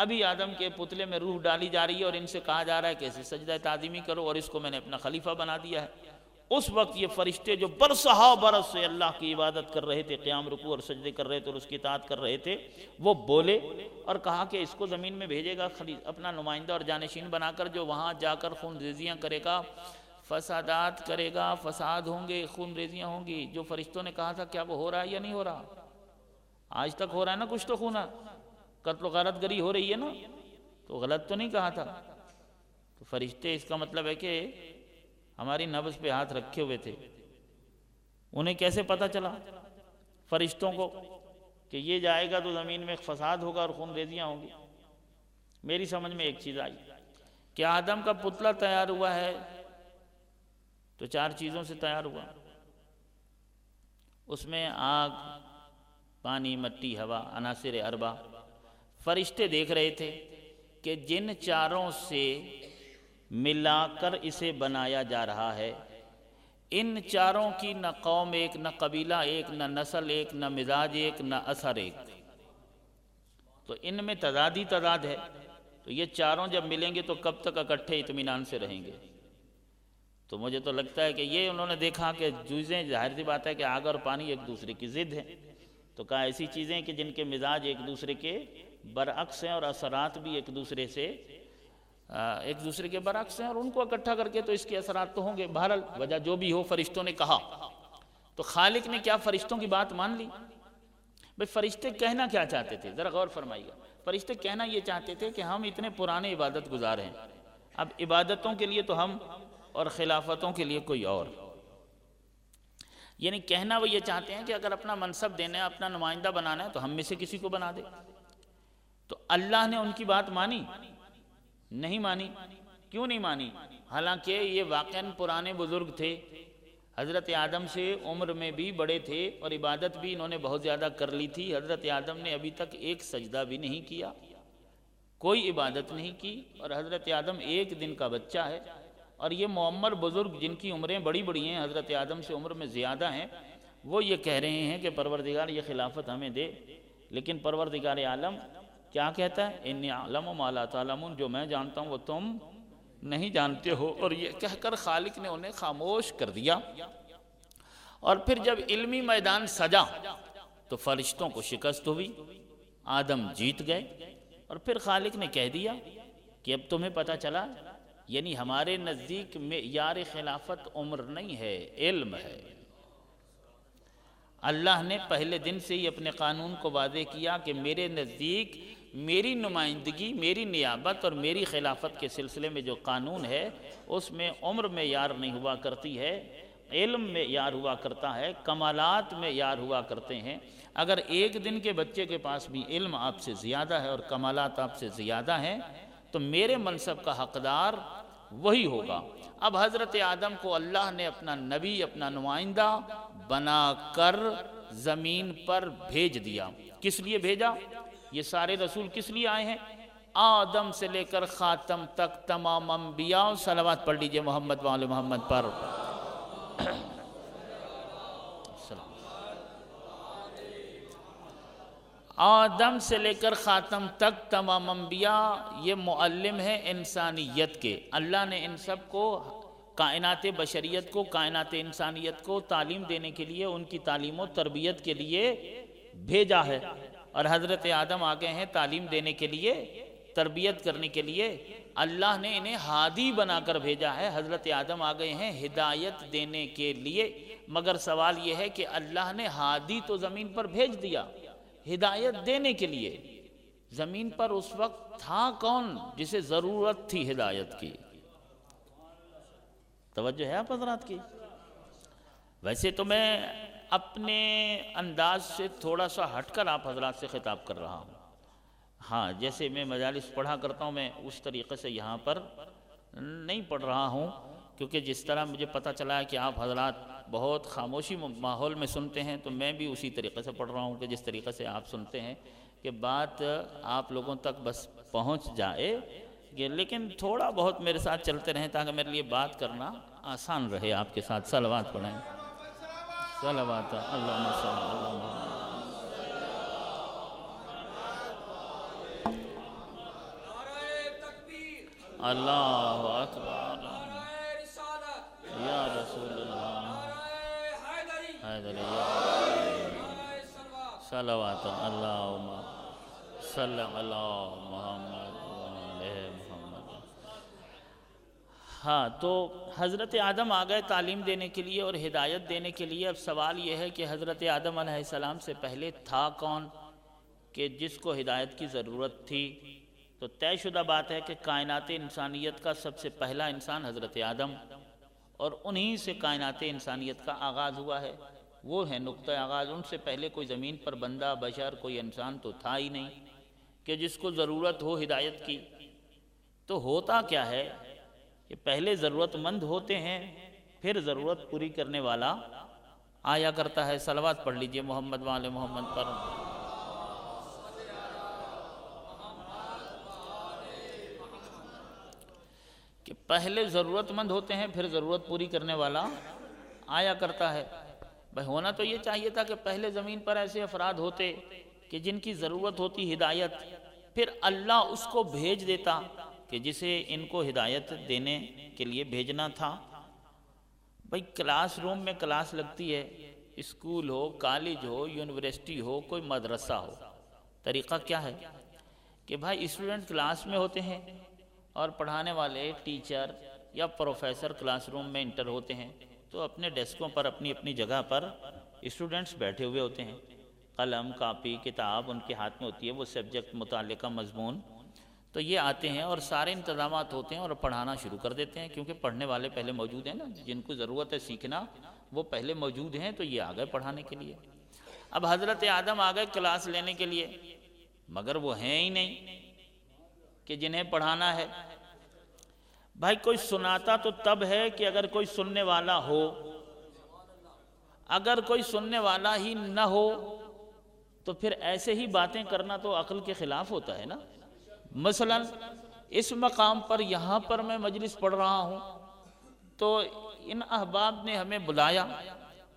ابھی آدم کے پتلے میں روح ڈالی جا رہی ہے اور ان سے کہا جا رہا ہے کہ اسے سجدہ تعظیمی کرو اور اس کو میں نے اپنا خلیفہ بنا دیا ہے۔ اس وقت یہ فرشتے جو برسہا برس سے اللہ کی عبادت کر رہے تھے، قیام رکوع اور سجدے کر رہے تھے اور اس کی اطاعت کر رہے تھے، وہ بولے اور کہا کہ اس کو زمین میں بھیجے گا اپنا نمائندہ اور جانشین بنا کر، جو وہاں جا کر خون ریزیاں کرے گا، فسادات کرے گا، فساد ہوں گے، خون ریزیاں ہوں گی۔ جو فرشتوں نے کہا تھا کیا وہ ہو رہا ہے یا نہیں ہو رہا؟ آج تک ہو رہا ہے نا کچھ تو خونا، قتل و غارت گری ہو رہی ہے نا، تو غلط تو نہیں کہا تھا۔ تو فرشتے اس کا مطلب ہے کہ ہماری نبض پہ ہاتھ رکھے ہوئے تھے۔ انہیں کیسے پتا چلا فرشتوں کو کہ یہ جائے گا تو زمین میں فساد ہوگا اور خون ریزیاں ہوں گی؟ میری سمجھ میں ایک چیز آئی کہ آدم کا پتلا تیار ہوا ہے تو 4 چیزوں سے تیار ہوا، اس میں آگ، پانی، مٹی، ہوا، عناصر اربع۔ فرشتے دیکھ رہے تھے کہ جن 4 سے ملا کر اسے بنایا جا رہا ہے، ان 4 کی نہ قوم ایک، نہ قبیلہ ایک، نہ نسل ایک، نہ مزاج ایک، نہ اثر ایک، تو ان میں تضاد ہی تضاد ہے۔ تو یہ 4 جب ملیں گے تو کب تک اکٹھے اطمینان سے رہیں گے؟ تو مجھے تو لگتا ہے کہ یہ انہوں نے دیکھا کہ چیزیں، ظاہر سی بات ہے کہ آگ اور پانی ایک دوسرے کی ضد ہے، تو کہا ایسی چیزیں کہ جن کے مزاج ایک دوسرے کے برعکس ہیں اور اثرات بھی ایک دوسرے کے برعکس ہیں، اور ان کو اکٹھا کر کے تو اس کے اثرات تو ہوں گے۔ بہرحال وجہ جو بھی ہو، فرشتوں نے کہا تو خالق نے کیا فرشتوں کی بات مان لی؟ بھئی فرشتے کہنا کیا چاہتے تھے؟ ذرا غور فرمائیے۔ فرشتے کہنا یہ چاہتے تھے کہ ہم اتنے پرانے عبادت گزار ہیں، اب عبادتوں کے لیے تو ہم اور خلافتوں کے لیے کوئی اور، یعنی کہنا وہ یہ چاہتے ہیں کہ اگر اپنا منصب دینا ہے، اپنا نمائندہ بنانا ہے تو ہم میں سے کسی کو بنا دے۔ تو اللہ نے ان کی بات مانی؟ نہیں مانی۔ کیوں نہیں مانی؟ حالانکہ یہ واقعاً پرانے بزرگ تھے، حضرت آدم سے عمر میں بھی بڑے تھے اور عبادت بھی انہوں نے بہت زیادہ کر لی تھی۔ حضرت آدم نے ابھی تک ایک سجدہ بھی نہیں کیا، کوئی عبادت نہیں کی، اور حضرت آدم 1 دن کا بچہ ہے۔ اور یہ معمر بزرگ جن کی عمریں بڑی بڑی ہیں، حضرت آدم سے عمر میں زیادہ ہیں، وہ یہ کہہ رہے ہیں کہ پروردگار یہ خلافت ہمیں دے، لیکن پروردگار عالم کیا کہتا ہے؟ انی اعلم ما لا تعلمون، جو میں جانتا ہوں وہ تم نہیں جانتے ہو۔ اور یہ کہہ کر خالق نے انہیں خاموش کر دیا۔ اور پھر جب علمی میدان سجا تو فرشتوں کو شکست ہوئی، آدم جیت گئے، اور پھر خالق نے کہہ دیا کہ اب تمہیں پتہ چلا، یعنی ہمارے نزدیک معیار خلافت عمر نہیں ہے، علم ہے۔ اللہ نے پہلے دن سے ہی اپنے قانون کو واضح کیا کہ میرے نزدیک میری نمائندگی، میری نیابت اور میری خلافت کے سلسلے میں جو قانون ہے اس میں عمر میں یار نہیں ہوا کرتی ہے، علم میں یار ہوا کرتا ہے، کمالات میں یار ہوا کرتے ہیں۔ اگر ایک دن کے بچے کے پاس بھی علم آپ سے زیادہ ہے اور کمالات آپ سے زیادہ ہیں تو میرے منصب کا حقدار وہی ہوگا۔ اب حضرت آدم کو اللہ نے اپنا نبی، اپنا نمائندہ بنا کر زمین پر بھیج دیا۔ کس لیے بھیجا؟ یہ سارے رسول کس لیے آئے ہیں؟ آدم سے لے کر خاتم تک تمام انبیاء، صلوات پڑھ لیجئے محمد وآل محمد پر۔ آدم سے لے کر خاتم تک تمام انبیاء یہ معلم ہیں انسانیت کے۔ اللہ نے ان سب کو، کائنات بشریت کو، کائنات انسانیت کو تعلیم دینے کے لیے، ان کی تعلیم و تربیت کے لیے بھیجا ہے، اور حضرت آدم آگئے ہیں تعلیم دینے کے لیے، تربیت کرنے کے لیے۔ اللہ نے انہیں ہادی بنا کر بھیجا ہے، حضرت آدم آگئے ہیں ہدایت دینے کے لیے۔ مگر سوال یہ ہے کہ اللہ نے ہادی تو زمین پر بھیج دیا، ہدایت دینے کے لیے زمین پر اس وقت تھا کون جسے ضرورت تھی ہدایت کی؟ توجہ ہے آپ حضرات کی؟ ویسے تو میں اپنے انداز سے تھوڑا سا ہٹ کر آپ حضرات سے خطاب کر رہا ہوں۔ ہاں، جیسے میں مجالس پڑھا کرتا ہوں میں اس طریقے سے یہاں پر نہیں پڑھ رہا ہوں، کیونکہ جس طرح مجھے پتہ چلا ہے کہ آپ حضرات بہت خاموشی ماحول میں سنتے ہیں، تو میں بھی اسی طریقے سے پڑھ رہا ہوں کہ جس طریقے سے آپ سنتے ہیں کہ بات آپ لوگوں تک بس پہنچ جائے، لیکن تھوڑا بہت میرے ساتھ چلتے رہیں تاکہ میرے لیے بات کرنا آسان رہے۔ آپ کے ساتھ صلوات پڑھیں، صلوات اللہم صلی اللہ اللہ اکبر یا رسول اللہ حیدر یا صلوات اللہم صلی اللہ محمد علیہ محمد۔ ہاں، تو حضرت آدم آ گئے تعلیم دینے کے لیے اور ہدایت دینے کے لیے۔ اب سوال یہ ہے کہ حضرت آدم علیہ السلام سے پہلے تھا کون کہ جس کو ہدایت کی ضرورت تھی؟ تو طے شدہ بات ہے کہ کائنات انسانیت کا سب سے پہلا انسان حضرت آدم، اور انہی سے کائنات انسانیت کا آغاز ہوا ہے۔ وہ ہے نقطہ آغاز۔ ان سے پہلے کوئی زمین پر بندہ، بشر، کوئی انسان تو تھا ہی نہیں کہ جس کو ضرورت ہو ہدایت کی۔ تو ہوتا کیا ہے کہ پہلے ضرورت مند ہوتے ہیں، پھر ضرورت پوری کرنے والا آیا کرتا ہے۔ صلوات پڑھ لیجئے محمد وآل محمد پر۔ کہ پہلے ضرورت مند ہوتے ہیں، پھر ضرورت پوری کرنے والا آیا کرتا ہے۔ بھائی ہونا تو یہ چاہیے تھا کہ پہلے زمین پر ایسے افراد ہوتے کہ جن کی ضرورت ہوتی ہدایت، پھر اللہ اس کو بھیج دیتا کہ جسے ان کو ہدایت دینے کے لیے بھیجنا تھا۔ بھائی کلاس روم میں کلاس لگتی ہے، اسکول ہو، کالج ہو، یونیورسٹی ہو، کوئی مدرسہ ہو، طریقہ کیا ہے کہ بھائی اسٹوڈنٹ کلاس میں ہوتے ہیں اور پڑھانے والے ٹیچر یا پروفیسر کلاس روم میں انٹر ہوتے ہیں، تو اپنے ڈیسکوں پر اپنی اپنی جگہ پر اسٹوڈنٹس بیٹھے ہوئے ہوتے ہیں، قلم، کاپی، کتاب ان کے ہاتھ میں ہوتی ہے، وہ سبجیکٹ متعلقہ مضمون، تو یہ آتے ہیں اور سارے انتظامات ہوتے ہیں اور پڑھانا شروع کر دیتے ہیں، کیونکہ پڑھنے والے پہلے موجود ہیں نا، جن کو ضرورت ہے سیکھنا وہ پہلے موجود ہیں، تو یہ آ گئے پڑھانے کے لیے۔ اب حضرت آدم آ گئے کلاس لینے کے لیے، مگر وہ ہیں ہی نہیں کہ جنہیں پڑھانا ہے۔ بھائی کوئی سناتا تو تب ہے کہ اگر کوئی سننے والا ہو، اگر کوئی سننے والا ہی نہ ہو تو پھر ایسے ہی باتیں کرنا تو عقل کے خلاف ہوتا ہے نا۔ مثلا اس مقام پر یہاں پر میں مجلس پڑھ رہا ہوں تو ان احباب نے ہمیں بلایا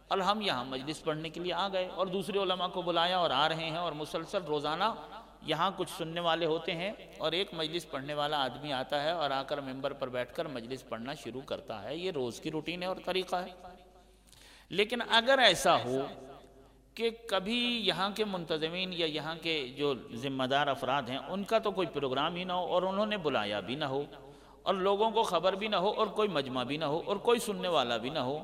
اور ہم یہاں مجلس پڑھنے کے لیے آ گئے، اور دوسرے علماء کو بلایا اور آ رہے ہیں، اور مسلسل روزانہ یہاں کچھ سننے والے ہوتے ہیں، اور ایک مجلس پڑھنے والا آدمی آتا ہے اور آ کر ممبر پر بیٹھ کر مجلس پڑھنا شروع کرتا ہے۔ یہ روز کی روٹین ہے اور طریقہ ہے۔ لیکن اگر ایسا ہو کہ کبھی یہاں کے منتظمین یا یہاں کے جو ذمہ دار افراد ہیں ان کا تو کوئی پروگرام ہی نہ ہو، اور انہوں نے بلایا بھی نہ ہو، اور لوگوں کو خبر بھی نہ ہو، اور کوئی مجمع بھی نہ ہو، اور کوئی سننے والا بھی نہ ہو،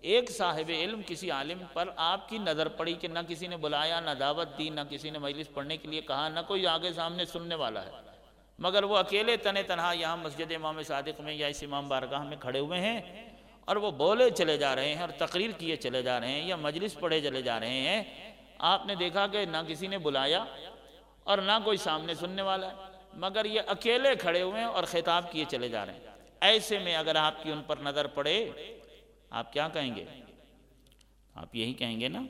ایک صاحب علم کسی عالم پر آپ کی نظر پڑی کہ نہ کسی نے بلایا، نہ دعوت دی، نہ کسی نے مجلس پڑھنے کے لیے کہا، نہ کوئی آگے سامنے سننے والا ہے، مگر وہ اکیلے تنے تنہا یہاں مسجد امام صادق میں یا اس امام بارگاہ میں کھڑے ہوئے ہیں اور وہ بولے چلے جا رہے ہیں اور تقریر کیے چلے جا رہے ہیں یا مجلس پڑھے چلے جا رہے ہیں، آپ نے دیکھا کہ نہ کسی نے بلایا اور نہ کوئی سامنے سننے والا ہے، مگر یہ اکیلے کھڑے ہوئے ہیں اور خطاب کیے چلے جا رہے ہیں۔ ایسے میں اگر آپ کی ان پر نظر پڑے، آپ کیا کہیں گے؟ آپ یہی کہیں گے نا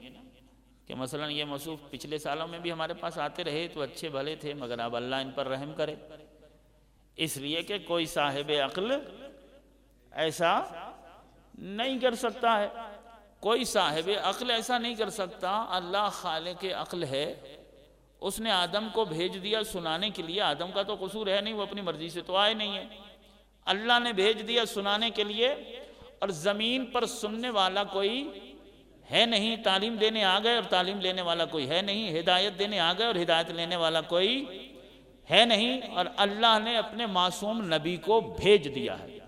کہ مثلا یہ موصوف پچھلے سالوں میں بھی ہمارے پاس آتے رہے تو اچھے بھلے تھے، مگر اب اللہ ان پر رحم کرے۔ اس لیے کہ کوئی صاحب عقل ایسا نہیں کر سکتا ہے، کوئی صاحب عقل ایسا نہیں کر سکتا۔ اللہ خالق عقل ہے، اس نے آدم کو بھیج دیا سنانے کے لیے۔ آدم کا تو قصور ہے نہیں، وہ اپنی مرضی سے تو آئے نہیں ہے، اللہ نے بھیج دیا سنانے کے لیے، اور زمین پر سننے والا کوئی ہے نہیں، تعلیم دینے آ گئے اور تعلیم لینے والا کوئی ہے نہیں، ہدایت دینے آ گئے اور ہدایت لینے والا کوئی ہے نہیں، اور اللہ نے اپنے معصوم نبی کو بھیج دیا ہے۔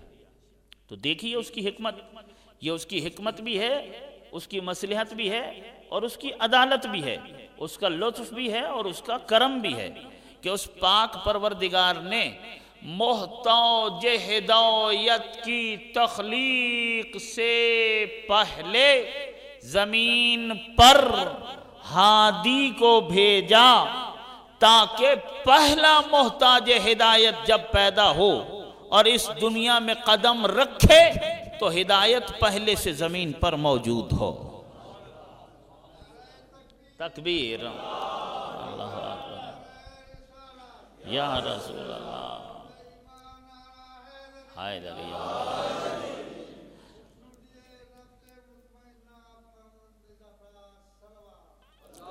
تو دیکھیے اس کی حکمت، یہ اس کی حکمت بھی ہے، اس کی مصلحت بھی ہے، اور اس کی عدالت بھی ہے، اس کا لطف بھی ہے اور اس کا کرم بھی ہے کہ اس پاک پروردگار نے محتاج ہدایت کی تخلیق سے پہلے زمین پر ہادی کو بھیجا تاکہ پہلا محتاج ہدایت جب پیدا ہو اور اس دنیا میں قدم رکھے تو ہدایت پہلے سے زمین پر موجود ہو۔ تکبیر، اللہ اکبر، یا رسول اللہ، حیدر یا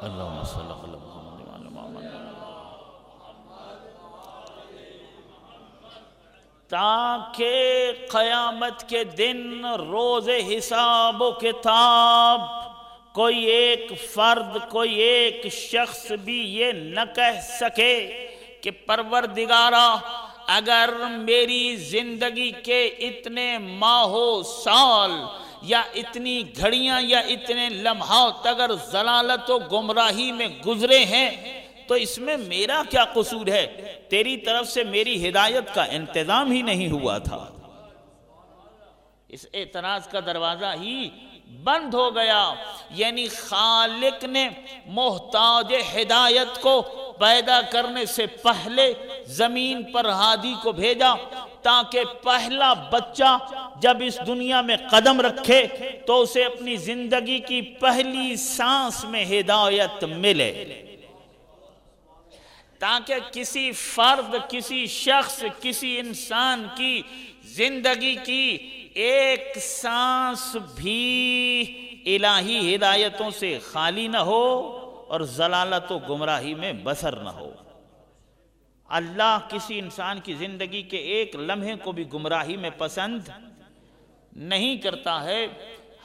اللہم صلی اللہ علیہ وسلم تاکہ قیامت کے دن روز حساب و کتاب کوئی ایک فرد، کوئی ایک شخص بھی یہ نہ کہہ سکے کہ پروردگارا اگر میری زندگی کے اتنے ماہوں سال یا اتنی گھڑیاں یا اتنے لمحات اگر ضلالت و گمراہی میں گزرے ہیں تو اس میں میرا کیا قصور ہے؟ تیری طرف سے میری ہدایت کا انتظام ہی نہیں ہوا تھا۔ اس اعتراض کا دروازہ ہی بند ہو گیا، یعنی خالق نے محتاج ہدایت کو پیدا کرنے سے پہلے زمین پر ہادی کو بھیجا تاکہ پہلا بچہ جب اس دنیا میں قدم رکھے تو اسے اپنی زندگی کی پہلی سانس میں ہدایت ملے، تاکہ کسی فرد، کسی شخص، کسی انسان کی زندگی کی ایک سانس بھی الہی ہدایتوں سے خالی نہ ہو اور ضلالت و گمراہی میں بسر نہ ہو۔ اللہ کسی انسان کی زندگی کے ایک لمحے کو بھی گمراہی میں پسند نہیں کرتا ہے۔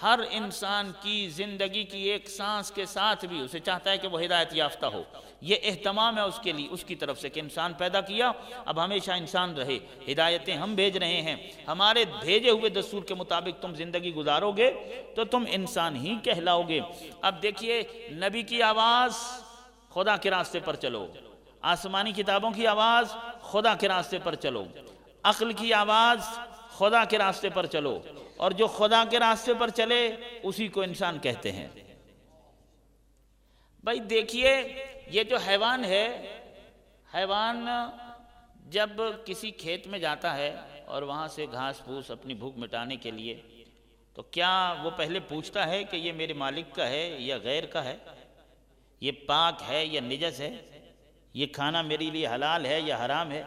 ہر انسان کی زندگی کی ایک سانس کے ساتھ بھی اسے چاہتا ہے کہ وہ ہدایت یافتہ ہو۔ یہ اہتمام ہے اس کے لیے، اس کی طرف سے کہ انسان پیدا کیا، اب ہمیشہ انسان رہے، ہدایتیں ہم بھیج رہے ہیں، ہمارے بھیجے ہوئے دستور کے مطابق تم زندگی گزارو گے تو تم انسان ہی کہلاؤ گے۔ اب دیکھیے، نبی کی آواز خدا کے راستے پر چلو، آسمانی کتابوں کی آواز خدا کے راستے پر چلو، عقل کی آواز خدا کے راستے پر چلو، اور جو خدا کے راستے پر چلے اسی کو انسان کہتے ہیں۔ بھائی دیکھیے، یہ جو حیوان ہے، حیوان جب کسی کھیت میں جاتا ہے اور وہاں سے گھاس پھوس اپنی بھوک مٹانے کے لیے، تو کیا وہ پہلے پوچھتا ہے کہ یہ میرے مالک کا ہے یا غیر کا ہے، یہ پاک ہے یا نجس ہے، یہ کھانا میرے لیے حلال ہے یا حرام ہے؟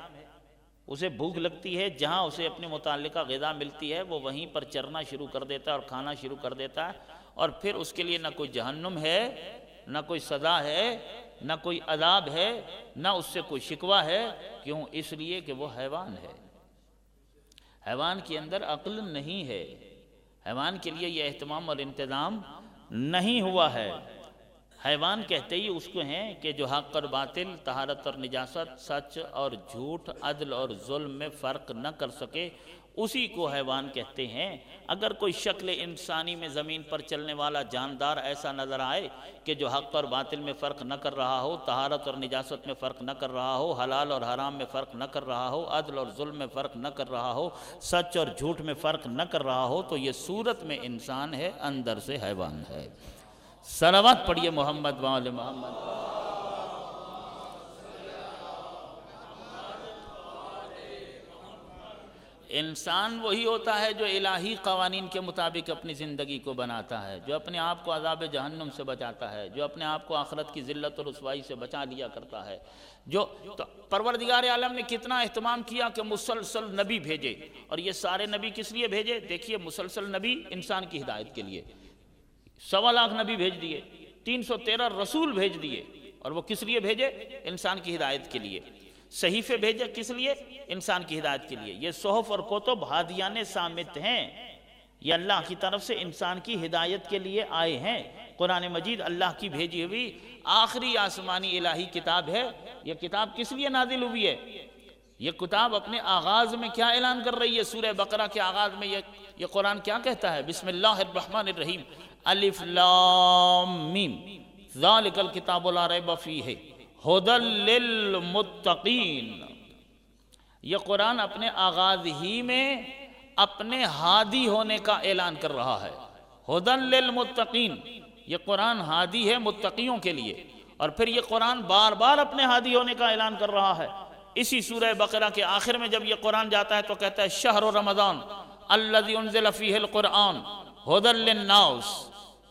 اسے بھوک لگتی ہے، جہاں اسے اپنے متعلقہ غذا ملتی ہے وہ وہیں پر چرنا شروع کر دیتا ہے اور کھانا شروع کر دیتا ہے، اور پھر اس کے لیے نہ کوئی جہنم ہے، نہ کوئی سزا ہے، نہ کوئی عذاب ہے، نہ اس سے کوئی شکوہ ہے۔ کیوں؟ اس لیے کہ وہ حیوان ہے، حیوان کے اندر عقل نہیں ہے، حیوان کے لیے یہ اہتمام اور انتظام نہیں ہوا ہے۔ حیوان کہتے ہی اس کو ہیں کہ جو حق اور باطل، طہارت اور نجاست، سچ اور جھوٹ، عدل اور ظلم میں فرق نہ کر سکے، اسی کو حیوان کہتے ہیں۔ اگر کوئی شکل انسانی میں زمین پر چلنے والا جاندار ایسا نظر آئے کہ جو حق اور باطل میں فرق نہ کر رہا ہو، طہارت اور نجاست میں فرق نہ کر رہا ہو، حلال اور حرام میں فرق نہ کر رہا ہو، عدل اور ظلم میں فرق نہ کر رہا ہو، سچ اور جھوٹ میں فرق نہ کر رہا ہو، تو یہ صورت میں انسان ہے، اندر سے حیوان ہے۔ صلوات پڑھیے محمد و آل محمد۔ انسان وہی ہوتا ہے جو الہی قوانین کے مطابق اپنی زندگی کو بناتا ہے، جو اپنے آپ کو عذاب جہنم سے بچاتا ہے، جو اپنے آپ کو آخرت کی ذلت اور رسوائی سے بچا لیا کرتا ہے۔ جو پروردگار عالم نے کتنا اہتمام کیا کہ مسلسل نبی بھیجے، اور یہ سارے نبی کس لیے بھیجے؟ دیکھیے، مسلسل نبی انسان کی ہدایت کے لیے 1.25 لاکھ نبی بھیج دیے، 313 رسول بھیج دیے، اور وہ کس لیے بھیجے؟ انسان کی ہدایت کے لیے۔ صحیفے بھیجے کس لیے؟ انسان کی ہدایت کے لیے۔ یہ صحف اور کتب ہادیان سامت ہیں، یہ اللہ کی طرف سے انسان کی ہدایت کے لیے آئے ہیں۔ قرآن مجید اللہ کی بھیجی ہوئی آخری آسمانی الہی کتاب ہے۔ یہ کتاب کس لیے نازل ہوئی ہے؟ یہ کتاب اپنے آغاز میں کیا اعلان کر رہی ہے؟ سورہ بقرہ کے آغاز میں یہ قرآن کیا کہتا ہے؟ بسم اللہ الرحمن الرحیم، الف لام میم، ذالک الکتاب لا ریب فیہ ھدی للمتقین۔ یہ قرآن اپنے آغاز ہی میں اپنے ہادی ہونے کا اعلان کر رہا ہے۔ ھدی للمتقین، یہ قرآن ہادی ہے متقیوں کے لیے، اور پھر یہ قرآن بار بار اپنے ہادی ہونے کا اعلان کر رہا ہے۔ اسی سورہ بقرہ کے آخر میں جب یہ قرآن جاتا ہے تو کہتا ہے شہر رمضان الذی انزل فیہ القرآن ھدی للناس۔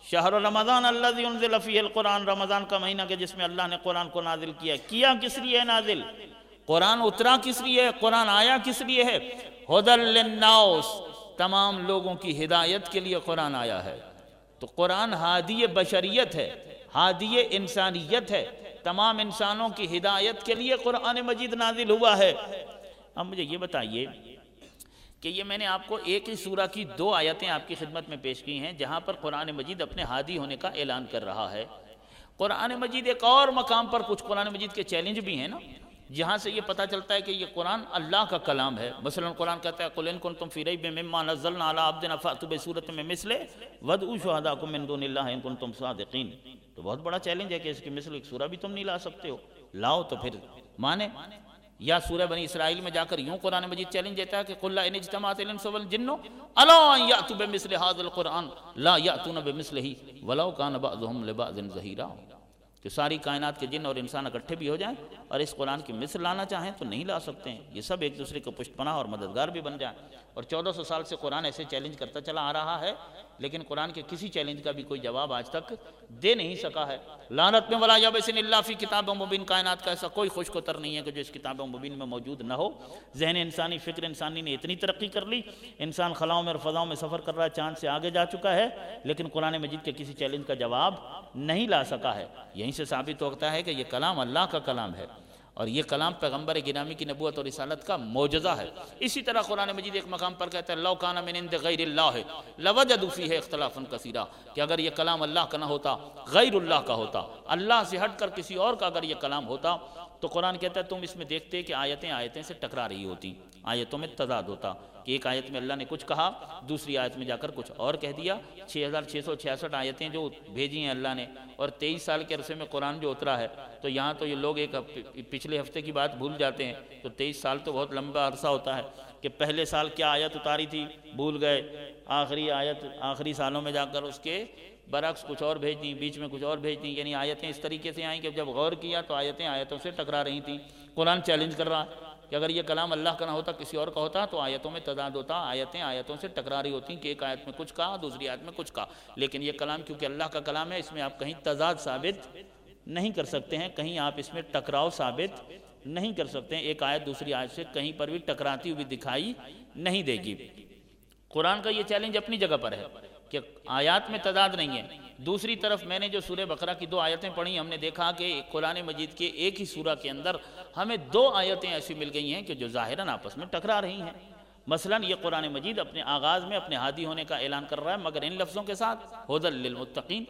شہر رمضان الذی انزل فیہ القرآن، رمضان کا مہینہ کہ جس میں اللہ نے قرآن کو نازل کیا کس لیے ہے نازل؟ قرآن اترا کس لیے ہے؟ قرآن آیا کس لیے ہے؟ ھدی للناس، تمام لوگوں کی ہدایت کے لیے قرآن آیا ہے۔ تو قرآن ہادی بشریت ہے، ہادی انسانیت ہے، تمام انسانوں کی ہدایت کے لیے قرآن مجید نازل ہوا ہے۔ اب مجھے یہ بتائیے کہ یہ میں نے آپ کو ایک ہی سورہ کی 2 آیتیں آپ کی خدمت میں پیش کی ہیں جہاں پر قرآن مجید اپنے ہادی ہونے کا اعلان کر رہا ہے۔ قرآن مجید ایک اور مقام پر کچھ قرآن مجید کے چیلنج بھی ہیں نا، جہاں سے یہ پتہ چلتا ہے کہ یہ قرآن اللہ کا کلام ہے۔ مثلا قرآن کہتا ہے قُلْ إِن كُنتُمْ فِي رَيْبٍ مِّمَّا نَزَّلْنَا عَلَىٰ عَبْدِنَا فَأْتُوا بِسُورَةٍ مِّن مِّثْلِهِ وَادْعُوا شُهَدَاءَكُم مِّن دُونِ اللَّهِ إِن كُنتُمْ صَادِقِينَ۔ تو بہت بڑا چیلنج ہے کہ اس کی مثل ایک سورہ بھی تم نہیں لا سکتے ہو، لاؤ تو پھر مانے۔ یا سورہ بنی اسرائیل میں جا کر یوں قرآن مجید چیلنج دیتا ہے کہ قُلْ لَئِنِ اجْتَمَعَتِ الْإِنسُ وَالْجِنُّ عَلَىٰ أَن يَأْتُوا بِمِثْلِ هَٰذَا الْقُرْآنِ لَا يَأْتُونَ بِمِثْلِهِ وَلَوْ كَانَ بَعْضُهُمْ لِبَعْضٍ ظَهِيرًا۔ کہ ساری کائنات کے جن اور انسان اکٹھے بھی ہو جائیں اور اس قرآن کی مثل لانا چاہیں تو نہیں لا سکتے ہیں، یہ سب ایک دوسرے کو پشت پناہ اور مددگار بھی بن جائیں۔ اور 1400 سال سے قرآن ایسے چیلنج کرتا چلا آ رہا ہے، لیکن قرآن کے کسی چیلنج کا بھی کوئی جواب آج تک دے نہیں سکا ہے۔ لعنت میں ولا یبسن الا فی کتاب مبین، کائنات کا ایسا کوئی خشک و تر نہیں ہے کہ جو اس کتاب مبین میں موجود نہ ہو۔ ذہن انسانی، فکر انسانی نے اتنی ترقی کر لی، انسان خلاؤں میں اور فضاؤں میں سفر کر رہا ہے، چاند سے آگے جا چکا ہے، لیکن قرآن مجید کے کسی چیلنج کا جواب نہیں لا سکا ہے۔ یہیں سے ثابت ہوتا ہے کہ یہ کلام اللہ کا کلام ہے، اور یہ کلام پیغمبر گرامی کی نبوت اور رسالت کا معجزہ ہے۔ اسی طرح قرآن مجید ایک مقام پر کہتا ہے لو کان من عند غیر اللہ لوجدوا فیہ اختلافا کثیرا، کہ اگر یہ کلام اللہ کا نہ ہوتا، غیر اللہ کا ہوتا، اللہ سے ہٹ کر کسی اور کا اگر یہ کلام ہوتا، تو قرآن کہتا ہے تم اس میں دیکھتے کہ آیتیں سے ٹکرا رہی ہوتی، آیتوں میں تضاد ہوتا، کہ ایک آیت میں اللہ نے کچھ کہا، دوسری آیت میں جا کر کچھ اور کہہ دیا۔ 6666 آیتیں جو بھیجی ہیں اللہ نے، اور 23 سال کے عرصے میں قرآن جو اترا ہے، تو یہاں تو یہ لوگ ایک پچھلے ہفتے کی بات بھول جاتے ہیں، تو 23 سال تو بہت لمبا عرصہ ہوتا ہے کہ پہلے سال کیا آیت اتاری تھی بھول گئے، آخری آیت آخری سالوں میں جا کر اس کے برعکس کچھ اور بھیج دیں، بیچ میں کچھ اور بھیج دیں، یعنی آیتیں اس طریقے سے آئیں کہ جب غور کیا تو آیتوں سے ٹکرا رہی تھیں۔ قرآن چیلنج کر رہا ہے کہ اگر یہ کلام اللہ کا نہ ہوتا، کسی اور کا ہوتا، تو آیتوں میں تضاد ہوتا، آیتوں سے ٹکرا رہی ہوتی کہ ایک آیت میں کچھ کہا، دوسری آیت میں کچھ کہا۔ لیکن یہ کلام کیونکہ اللہ کا کلام ہے، اس میں آپ کہیں تضاد ثابت نہیں کر سکتے ہیں، کہیں آپ اس میں ٹکراؤ ثابت نہیں کر سکتے ہیں، ایک آیت دوسری آیت سے کہیں پر بھی ٹکراتی ہوئی دکھائی نہیں دے گی۔ قرآن کا یہ چیلنج اپنی جگہ پر ہے کہ آیات میں تضاد نہیں ہے۔ دوسری طرف میں نے جو سورہ بقرہ کی 2 آیتیں پڑھی، ہم نے دیکھا کہ قرآن مجید کے ایک ہی سورہ کے اندر ہمیں 2 آیتیں ایسی مل گئی ہیں کہ جو ظاہراً آپس میں ٹکرا رہی ہیں۔ مثلاً یہ قرآن مجید اپنے آغاز میں اپنے ہادی ہونے کا اعلان کر رہا ہے، مگر ان لفظوں کے ساتھ ھدی للمتقین،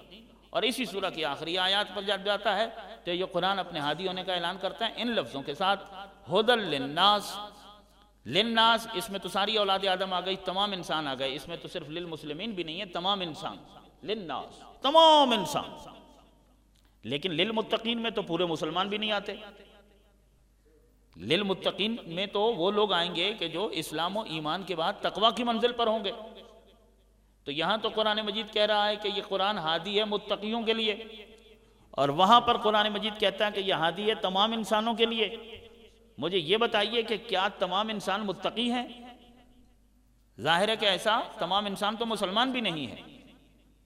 اور اسی سورہ کی آخری آیات پر جب جاتا ہے تو یہ قرآن اپنے ہادی ہونے کا اعلان کرتا ہے ان لفظوں کے ساتھ، ہدی للناس، للناس اس میں تو ساری اولاد آدم آ گئی، تمام انسان آ گئے، اس میں تو صرف للمسلمین بھی نہیں ہے، تمام انسان، للناس تمام انسان، لیکن للمتقین میں تو پورے مسلمان بھی نہیں آتے۔ للمتقین میں تو وہ لوگ آئیں گے کہ جو اسلام و ایمان کے بعد تقوی کی منزل پر ہوں گے۔ تو یہاں تو قرآن مجید کہہ رہا ہے کہ یہ قرآن ہادی ہے متقیوں کے لیے، اور وہاں پر قرآن مجید کہتا ہے کہ یہ ہادی ہے تمام انسانوں کے لیے۔ مجھے یہ بتائیے کہ کیا تمام انسان متقی ہیں؟ ظاہر ہے کہ ایسا تمام انسان تو مسلمان بھی نہیں ہے،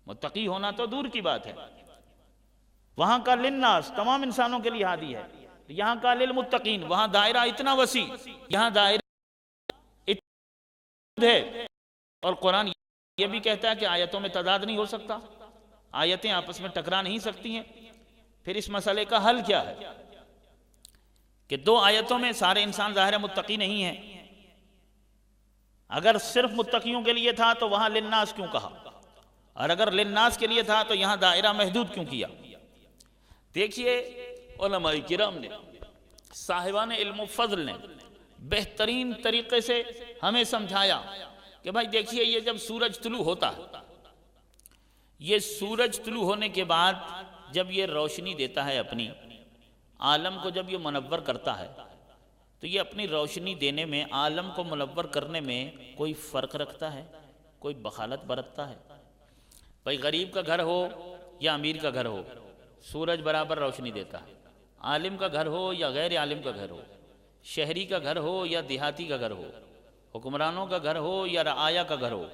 متقی ہونا تو دور کی بات ہے۔ وہاں کا للناس تمام انسانوں کے لیے ہادی ہے، یہاں کا للمتقین، وہاں دائرہ اتنا وسیع، یہاں دائرہ اتنا ہے۔ اور قرآن یہ بھی کہتا ہے کہ آیتوں میں تضاد نہیں ہو سکتا، آیتیں آپس میں ٹکرا نہیں سکتی ہیں۔ پھر اس مسئلے کا حل کیا ہے کہ دو آیتوں میں سارے انسان ظاہر متقی نہیں ہیں، اگر صرف متقیوں کے لیے تھا تو وہاں للناس کیوں کہا، اور اگر للناس کے لیے تھا تو یہاں دائرہ محدود کیوں کیا؟ دیکھیے علماء کرام نے، صاحبان علم و فضل نے بہترین طریقے سے ہمیں سمجھایا کہ بھائی دیکھیے یہ جب سورج طلوع ہوتا ہے، یہ سورج طلوع ہونے کے بعد جب یہ روشنی دیتا ہے اپنی عالم کو، جب یہ منور کرتا ہے تو یہ اپنی روشنی دینے میں، عالم کو منور کرنے میں کوئی فرق رکھتا ہے، کوئی بخالت برتتا ہے؟ بھائی غریب کا گھر ہو یا امیر کا گھر ہو، سورج برابر روشنی دیتا ہے۔ عالم کا گھر ہو یا غیر عالم کا گھر ہو، شہری کا گھر ہو یا دیہاتی کا گھر ہو، حکمرانوں کا گھر ہو یا رعایا کا گھر ہو،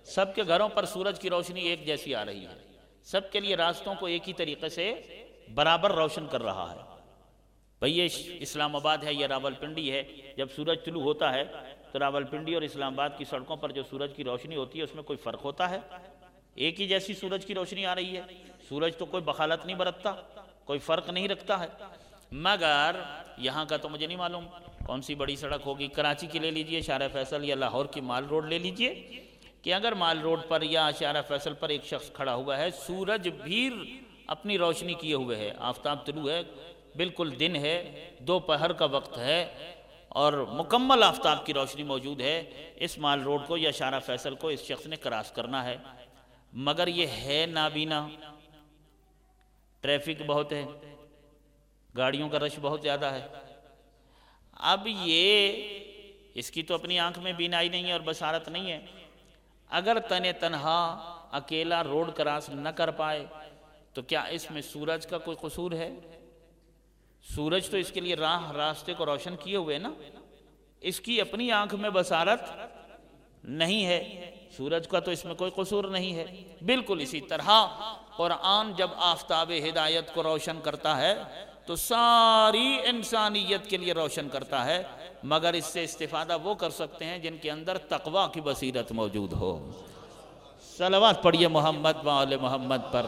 سب کے گھروں پر سورج کی روشنی ایک جیسی آ رہی ہے، سب کے لیے راستوں کو ایک ہی طریقے سے برابر روشن کر رہا ہے۔ بھئی یہ اسلام آباد ہے، یہ راولپنڈی ہے، جب سورج طلوع ہوتا ہے تو راولپنڈی اور اسلام آباد کی سڑکوں پر جو سورج کی روشنی ہوتی ہے اس میں کوئی فرق ہوتا ہے؟ ایک ہی جیسی سورج کی روشنی آ رہی ہے، سورج تو کوئی بخالت نہیں برتتا، کوئی فرق نہیں رکھتا ہے۔ مگر یہاں کا تو مجھے نہیں معلوم کون سی بڑی سڑک ہوگی، کراچی کی لے لیجئے شارع فیصل، یا لاہور کی مال روڈ لے لیجئے، کہ اگر مال روڈ پر یا شارع فیصل پر ایک شخص کھڑا ہوا ہے، سورج بھی اپنی روشنی کیے ہوئے ہے، آفتاب طلوع ہے، بالکل دن ہے، دوپہر کا وقت ہے اور مکمل آفتاب کی روشنی موجود ہے، اس مال روڈ کو یا شارع فیصل کو اس شخص نے کراس کرنا ہے، مگر یہ ہے نابینا، ٹریفک بہت ہے، گاڑیوں کا رش بہت زیادہ ہے۔ اب یہ اس کی تو اپنی آنکھ میں بینائی نہیں ہے اور بصارت نہیں ہے، اگر تنہا اکیلا روڈ کراس نہ کر پائے تو کیا اس میں سورج کا کوئی قصور ہے؟ سورج تو اس کے لیے راستے کو روشن کیے ہوئے نا، اس کی اپنی آنکھ میں بصارت نہیں ہے، سورج کا تو اس میں کوئی قصور نہیں ہے۔ بالکل اسی طرح قرآن جب آفتاب ہدایت کو روشن کرتا ہے تو ساری انسانیت کے لیے روشن کرتا ہے، مگر اس سے استفادہ وہ کر سکتے ہیں جن کے اندر تقوی کی بصیرت موجود ہو۔ صلوات پڑھیے محمد و آل محمد پر۔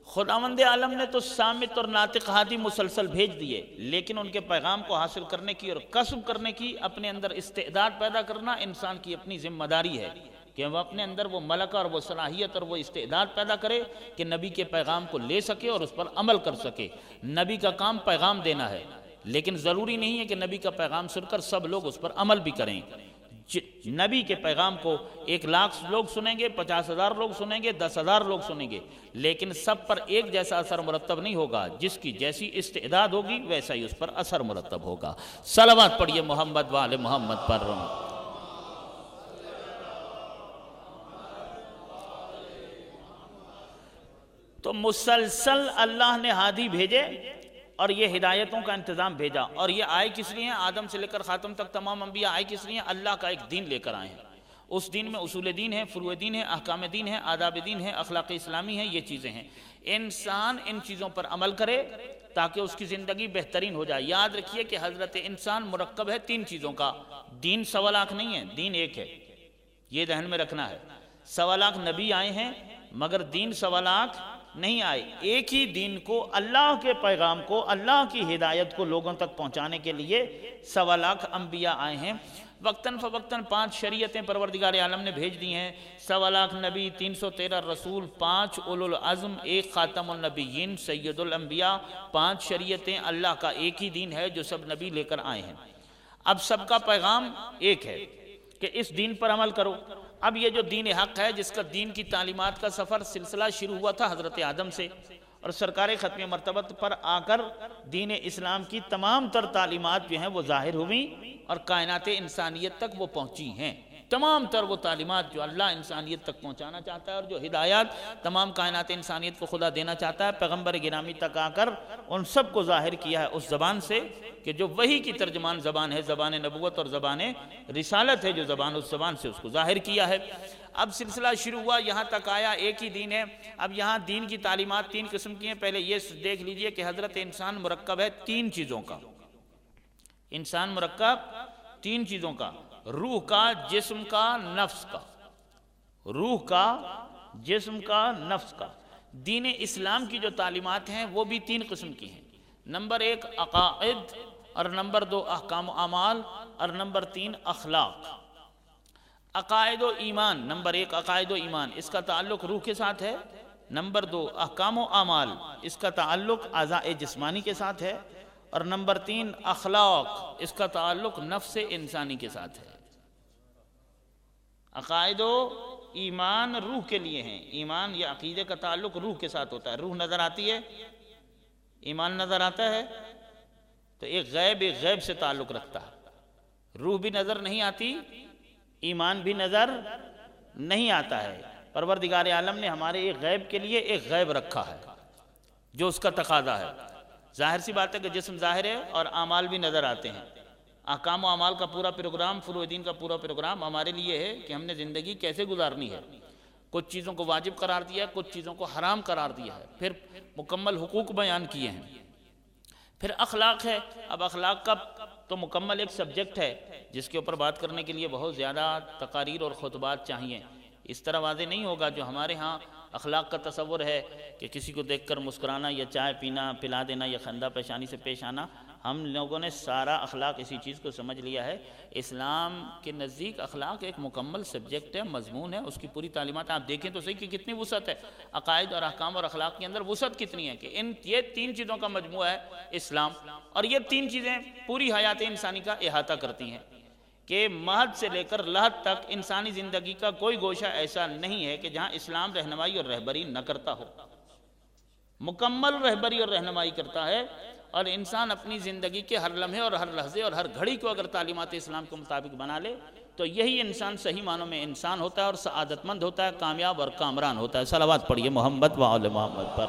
خداوند عالم نے تو صامت اور ناطق ہادی مسلسل بھیج دیے، لیکن ان کے پیغام کو حاصل کرنے کی اور کسب کرنے کی، اپنے اندر استعداد پیدا کرنا انسان کی اپنی ذمہ داری ہے کہ وہ اپنے اندر وہ ملکہ اور وہ صلاحیت اور وہ استعداد پیدا کرے کہ نبی کے پیغام کو لے سکے اور اس پر عمل کر سکے۔ نبی کا کام پیغام دینا ہے، لیکن ضروری نہیں ہے کہ نبی کا پیغام سن کر سب لوگ اس پر عمل بھی کریں۔ نبی کے پیغام کو 1,00,000 لوگ سنیں گے، 50,000 لوگ سنیں گے، 10,000 لوگ سنیں گے، لیکن سب پر ایک جیسا اثر مرتب نہیں ہوگا، جس کی جیسی استعداد ہوگی ویسا ہی اس پر اثر مرتب ہوگا۔ صلوات پڑھیے محمد و آل محمد پر۔ تو مسلسل اللہ نے ہادی بھیجے اور یہ ہدایتوں کا انتظام بھیجا، اور یہ آئے کس لیے ہیں؟ آدم سے لے کر خاتم تک تمام انبیاء آئے کس لیے ہیں؟ اللہ کا ایک دین لے کر آئے ہیں، اس دین میں اصول دین ہے، فروع دین ہے، احکام دین ہے، آداب دین ہے، اخلاق اسلامی ہے، یہ چیزیں ہیں۔ انسان ان چیزوں پر عمل کرے تاکہ اس کی زندگی بہترین ہو جائے۔ یاد رکھیے کہ حضرت انسان مرکب ہے 3 چیزوں کا، دین 1.25 نہیں ہے، دین ایک ہے، یہ ذہن میں رکھنا ہے۔ 1.25 نبی آئے ہیں مگر دین 1.25 نہیں آئے، ایک ہی دین کو، اللہ کے پیغام کو، اللہ کی ہدایت کو لوگوں تک پہنچانے کے لیے 1.25 انبیاء آئے ہیں۔ وقتاً فوقتاً 5 شریعتیں پروردگار عالم نے بھیج دی ہیں، 1.25 لاکھ نبی، 313 رسول، 5 اولو العزم، 1 خاتم النبیین سید الانبیاء، 5 شریعتیں، اللہ کا ایک ہی دین ہے جو سب نبی لے کر آئے ہیں۔ اب سب کا پیغام ایک ہے کہ اس دین پر عمل کرو۔ اب یہ جو دین حق ہے، جس کا دین کی تعلیمات کا سفر سلسلہ شروع ہوا تھا حضرت آدم سے، اور سرکار ختم مرتبت پر آ کر دین اسلام کی تمام تر تعلیمات جو ہیں وہ ظاہر ہوئیں اور کائنات انسانیت تک وہ پہنچی ہیں۔ تمام تر وہ تعلیمات جو اللہ انسانیت تک پہنچانا چاہتا ہے اور جو ہدایات تمام کائنات انسانیت کو خدا دینا چاہتا ہے، پیغمبر گرامی تک آ کر ان سب کو ظاہر کیا ہے اس زبان سے کہ جو وحی کی ترجمان زبان ہے، زبان نبوت اور زبان رسالت ہے، جو زبان اس زبان سے اس کو ظاہر کیا ہے۔ اب سلسلہ شروع ہوا، یہاں تک آیا، ایک ہی دین ہے۔ اب یہاں دین کی تعلیمات 3 قسم کی ہیں۔ پہلے یہ دیکھ لیجئے کہ حضرت انسان مرکب ہے 3 چیزوں کا۔ انسان مرکب 3 چیزوں کا، روح کا، جسم کا، نفس کا۔ روح کا، جسم کا، نفس کا۔ دین اسلام کی جو تعلیمات ہیں وہ بھی 3 قسم کی ہیں۔ نمبر 1 عقائد، اور نمبر 2 احکام و اعمال، اور نمبر 3 اخلاق۔ عقائد و ایمان، نمبر 1 عقائد و ایمان، اس کا تعلق روح کے ساتھ ہے۔ نمبر 2 احکام و اعمال، اس کا تعلق اعضاء جسمانی کے ساتھ ہے۔ اور نمبر 3 اخلاق، اس کا تعلق نفس انسانی کے ساتھ ہے۔ عقائد و ایمان روح کے لیے ہیں۔ ایمان یا عقیدے کا تعلق روح کے ساتھ ہوتا ہے۔ روح نظر آتی ہے، ایمان نظر آتا ہے، تو ایک غیب سے تعلق رکھتا ہے۔ روح بھی نظر نہیں آتی، ایمان بھی نظر نہیں آتا ہے۔ پروردگار عالم نے ہمارے ایک غیب کے لیے ایک غیب رکھا ہے جو اس کا تقاضا ہے۔ ظاہر سی بات ہے کہ جسم ظاہر ہے اور اعمال بھی نظر آتے ہیں۔ احکام و اعمال کا پورا پروگرام، فروع دین کا پورا پروگرام ہمارے لیے ہے کہ ہم نے زندگی کیسے گزارنی ہے۔ کچھ چیزوں کو واجب قرار دیا ہے، کچھ چیزوں کو حرام قرار دیا ہے، پھر مکمل حقوق بیان کیے ہیں۔ پھر اخلاق ہے۔ اب اخلاق کا تو مکمل ایک سبجیکٹ ہے جس کے اوپر بات کرنے کے لیے بہت زیادہ تقاریر اور خطبات چاہیے۔ اس طرح واضح نہیں ہوگا جو ہمارے ہاں اخلاق کا تصور ہے کہ کسی کو دیکھ کر مسکرانا یا چائے پینا پلا دینا یا خندہ پیشانی سے پیش آنا۔ ہم لوگوں نے سارا اخلاق اسی چیز کو سمجھ لیا ہے۔ اسلام کے نزدیک اخلاق ایک مکمل سبجیکٹ ہے، مضمون ہے، اس کی پوری تعلیمات آپ دیکھیں تو صحیح کہ کتنی وسعت ہے۔ عقائد اور احکام اور اخلاق کے اندر وسعت کتنی ہے کہ یہ 3 چیزوں کا مجموعہ ہے اسلام، اور یہ 3 چیزیں پوری حیات انسانی کا احاطہ کرتی ہیں کہ مہد سے لے کر لحد تک انسانی زندگی کا کوئی گوشہ ایسا نہیں ہے کہ جہاں اسلام رہنمائی اور رہبری نہ کرتا ہو۔ مکمل رہبری اور رہنمائی کرتا ہے، اور انسان اپنی زندگی کے ہر لمحے اور ہر لحظے اور ہر گھڑی کو اگر تعلیمات اسلام کے مطابق بنا لے تو یہی انسان صحیح معنوں میں انسان ہوتا ہے اور سعادت مند ہوتا ہے، کامیاب اور کامران ہوتا ہے۔ صلوات پڑھیے محمد و آل محمد پر۔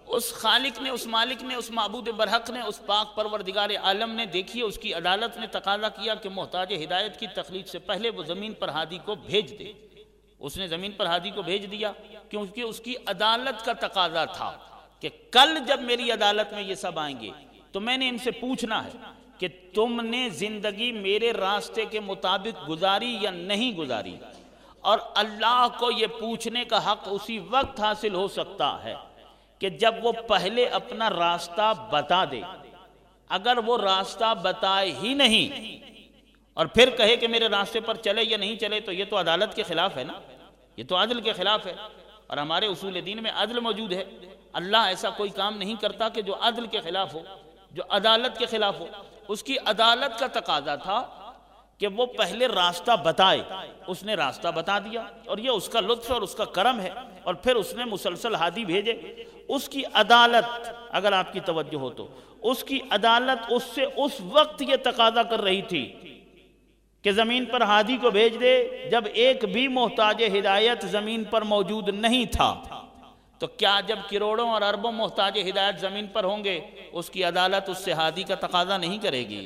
اس خالق نے، اس مالک نے، اس معبود برحق نے، اس پاک پروردگار عالم نے، دیکھیے اس کی عدالت نے تقاضا کیا کہ محتاج ہدایت کی تخلیق سے پہلے وہ زمین پر ہادی کو بھیج دے۔ اس نے زمین پر ہادی کو بھیج دیا کیونکہ اس کی عدالت کا تقاضا تھا کہ کل جب میری عدالت میں یہ سب آئیں گے تو میں نے ان سے پوچھنا ہے کہ تم نے زندگی میرے راستے کے مطابق گزاری یا نہیں گزاری، اور اللہ کو یہ پوچھنے کا حق اسی وقت حاصل ہو سکتا ہے کہ جب وہ پہلے اپنا راستہ بتا دے۔ اگر وہ راستہ بتائے ہی نہیں اور پھر کہے کہ میرے راستے پر چلے یا نہیں چلے تو یہ تو عدالت کے خلاف ہے نا، یہ تو عدل کے خلاف ہے، اور ہمارے اصول دین میں عدل موجود ہے۔ اللہ ایسا کوئی کام نہیں کرتا کہ جو عدل کے خلاف ہو، جو عدالت کے خلاف ہو۔ اس کی عدالت کا تقاضا تھا کہ وہ پہلے راستہ بتائے۔ اس نے راستہ بتا دیا، اور یہ اس کا لطف اور اس کا کرم ہے، اور پھر اس نے مسلسل ہادی بھیجے۔ اس کی عدالت، اگر آپ کی توجہ ہو تو اس کی عدالت اس سے اس وقت یہ تقاضا کر رہی تھی کہ زمین پر ہادی کو بھیج دے جب ایک بھی محتاج ہدایت زمین پر موجود نہیں تھا۔ تو کیا جب کروڑوں اور اربوں محتاج ہدایت زمین پر ہوں گے اس کی عدالت اس سے ہادی کا تقاضا نہیں کرے گی؟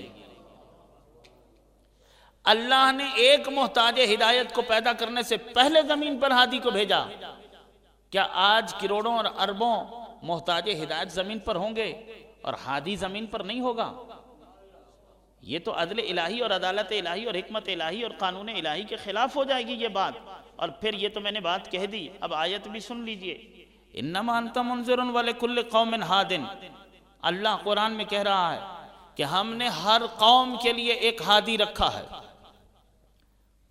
اللہ نے ایک محتاج ہدایت کو پیدا کرنے سے پہلے زمین پر ہادی کو بھیجا۔ کیا آج کروڑوں اور اربوں محتاج ہدایت زمین پر ہوں گے اور ہادی زمین پر نہیں ہوگا؟ یہ تو عدل الہی اور عدالت الہی اور حکمت الہی اور قانون الہی کے خلاف ہو جائے گی یہ بات۔ اور پھر یہ تو میں نے بات کہہ دی، اب آیت بھی سن لیجئے۔ انما انت منذر ولکل قوم ہاد، اللہ قرآن میں کہہ رہا ہے کہ ہم نے ہر قوم کے لیے ایک ہادی رکھا ہے.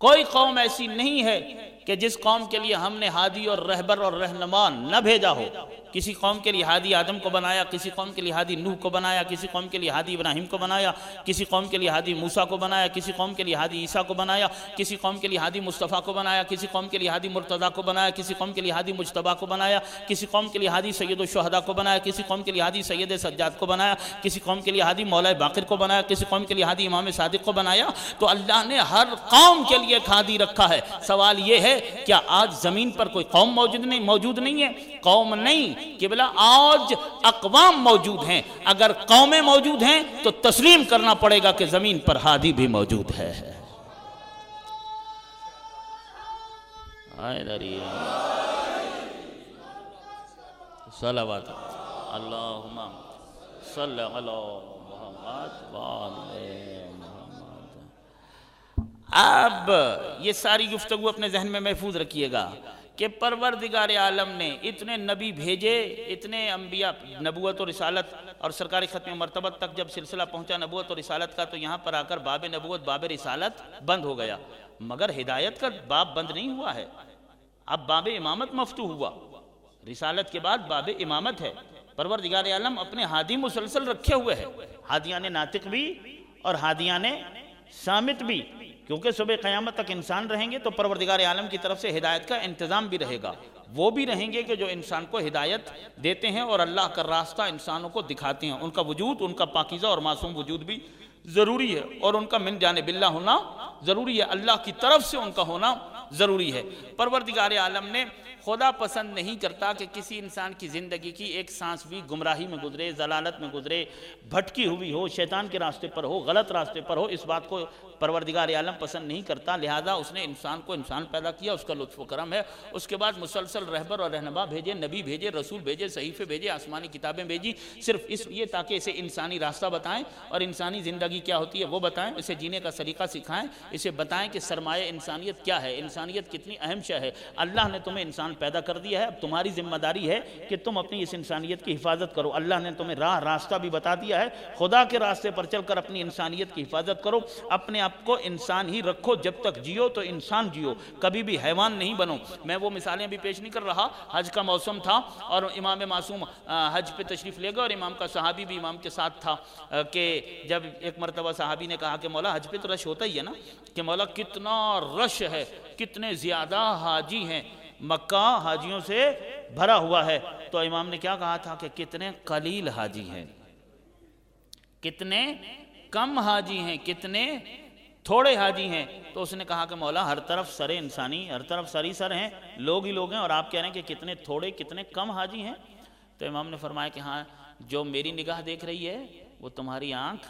کوئی قوم ایسی نہیں ہے کہ جس قوم کے لیے ہم نے ہادی اور رہبر اور رہنما نہ بھیجا ہو. کسی قوم کے لیے ہادی آدم کو بنایا، کسی قوم کے لیے ہادی نوح کو بنایا، کسی قوم کے لیے ہادی ابراہیم کو بنایا، کسی قوم کے لیے ہادی موسیٰ کو بنایا، کسی قوم کے لیے ہادی عیسیٰ کو بنایا، کسی قوم کے لیے ہادی مصطفیٰ کو بنایا، کسی قوم کے لیے ہادی مرتضیٰ کو بنایا، کسی قوم کے لیے ہادی مجتبیٰ کو بنایا، کسی قوم کے لیے ہادی سید الشہداء کو بنایا، کسی قوم کے لیے ہادی سید سجاد کو بنایا، کسی قوم کے لیے ہادی مولا باقر کو بنایا، کسی قوم کے لیے ہادی امام صادق کو بنایا. تو اللہ نے ہر قوم کے لیے ایک ہادی رکھا ہے. سوال یہ ہے کیا آج زمین پر کوئی قوم موجود نہیں ہے؟ قوم نہیں قبلہ، آج اقوام موجود ہیں. اگر قومیں موجود ہیں تو تسلیم کرنا پڑے گا کہ زمین پر ہادی بھی موجود ہے. صلوات اللہم صلی علی محمد وآل محمد. اب یہ ساری گفتگو اپنے ذہن میں محفوظ رکھیے گا کہ پروردگار عالم نے اتنے نبی بھیجے، اتنے انبیاء، نبوت و رسالت، اور سرکار ختم مرتبت تک جب سلسلہ پہنچا نبوت و رسالت کا تو یہاں پر آ کر باب نبوت باب رسالت بند ہو گیا، مگر ہدایت کا باب بند نہیں ہوا ہے. اب باب امامت مفتوح ہوا. رسالت کے بعد باب امامت ہے. پروردگار عالم اپنے ہادی مسلسل رکھے ہوئے ہے، ہادیان ناطق بھی اور ہادیان سامت بھی، کیونکہ صبح قیامت تک انسان رہیں گے تو پروردگار عالم کی طرف سے ہدایت کا انتظام بھی رہے گا. وہ بھی رہیں گے کہ جو انسان کو ہدایت دیتے ہیں اور اللہ کا راستہ انسانوں کو دکھاتے ہیں. ان کا وجود، ان کا پاکیزہ اور معصوم وجود بھی ضروری ہے، اور ان کا من جانب اللہ ہونا ضروری ہے، اللہ کی طرف سے ان کا ہونا ضروری ہے. پروردگار عالم نے خدا پسند نہیں کرتا کہ کسی انسان کی زندگی کی ایک سانس بھی گمراہی میں گزرے، ضلالت میں گزرے، بھٹکی ہوئی ہو، شیطان کے راستے پر ہو، غلط راستے پر ہو. اس بات کو پروردگار عالم پسند نہیں کرتا. لہذا اس نے انسان کو انسان پیدا کیا، اس کا لطف و کرم ہے. اس کے بعد مسلسل رہبر اور رہنما بھیجے، نبی بھیجے، رسول بھیجے، صحیفے بھیجے، آسمانی کتابیں بھیجی، صرف اس لیے تاکہ اسے انسانی راستہ بتائیں اور انسانی زندگی کیا ہوتی ہے وہ بتائیں، اسے جینے کا سلیقہ سکھائیں، اسے بتائیں کہ سرمایہ انسانیت کیا ہے، انسانیت کتنی اہم شے ہے. اللہ نے تمہیں انسان پیدا کر دیا ہے، اب تمہاری ذمہ داری ہے کہ تم اپنی اس انسانیت کی حفاظت کرو. اللہ نے تمہیں راستہ بھی بتا دیا ہے، خدا کے راستے پر چل کر اپنی انسانیت کی حفاظت کرو. اپنے آپ کو انسان ہی رکھو، جب تک جیو تو انسان جیو، کبھی بھی حیوان نہیں بنو. میں وہ مثالیں بھی پیش نہیں کر رہا. حج کا موسم تھا اور امام معصوم حج پہ تشریف لے گئے اور امام کا صحابی بھی امام کے ساتھ تھا کہ جب ایک مرتبہ صحابی نے کہا کہ مولا حج پہ تو رش ہوتا ہی ہے نا، کہ مولا کتنا رش ہے، کتنے زیادہ حاجی ہیں، مکہ حاجیوں سے بھرا ہوا ہے. تو امام نے کیا کہا تھا کہ کتنے قلیل حاجی ہیں، کتنے کم حاجی ہیں، کتنے تھوڑے حاجی ہیں. تو اس نے کہا کہ مولا ہر طرف سر انسانی، ہر طرف سری سر ہیں، لوگ ہی لوگ ہیں، اور آپ کہہ رہے ہیں کہ کتنے تھوڑے کتنے کم حاجی ہیں. تو امام نے فرمایا کہ ہاں، جو میری نگاہ دیکھ رہی ہے وہ تمہاری آنکھ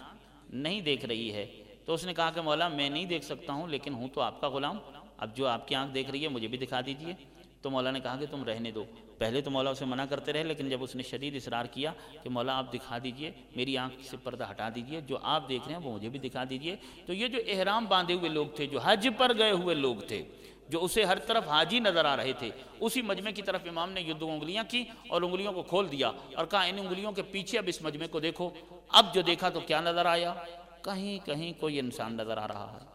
نہیں دیکھ رہی ہے. تو اس نے کہا کہ مولا میں نہیں دیکھ سکتا ہوں لیکن ہوں تو آپ کا غلام، اب جو آپ کی آنکھ دیکھ رہی ہے مجھے بھی دکھا دیجئے. تو مولا نے کہا کہ تم رہنے دو. پہلے تو مولا اسے منع کرتے رہے، لیکن جب اس نے شدید اصرار کیا کہ مولا آپ دکھا دیجئے، میری آنکھ سے پردہ ہٹا دیجئے، جو آپ دیکھ رہے ہیں وہ مجھے بھی دکھا دیجئے. تو یہ جو احرام باندھے ہوئے لوگ تھے، جو حج پر گئے ہوئے لوگ تھے، جو اسے ہر طرف حاجی نظر آ رہے تھے، اسی مجمع کی طرف امام نے یہ دو انگلیاں کی اور انگلیوں کو کھول دیا اور کہا ان انگلیوں کے پیچھے اب اس مجمع کو دیکھو. اب جو دیکھا تو کیا نظر آیا؟ کہیں کہیں کوئی انسان نظر آ رہا ہے،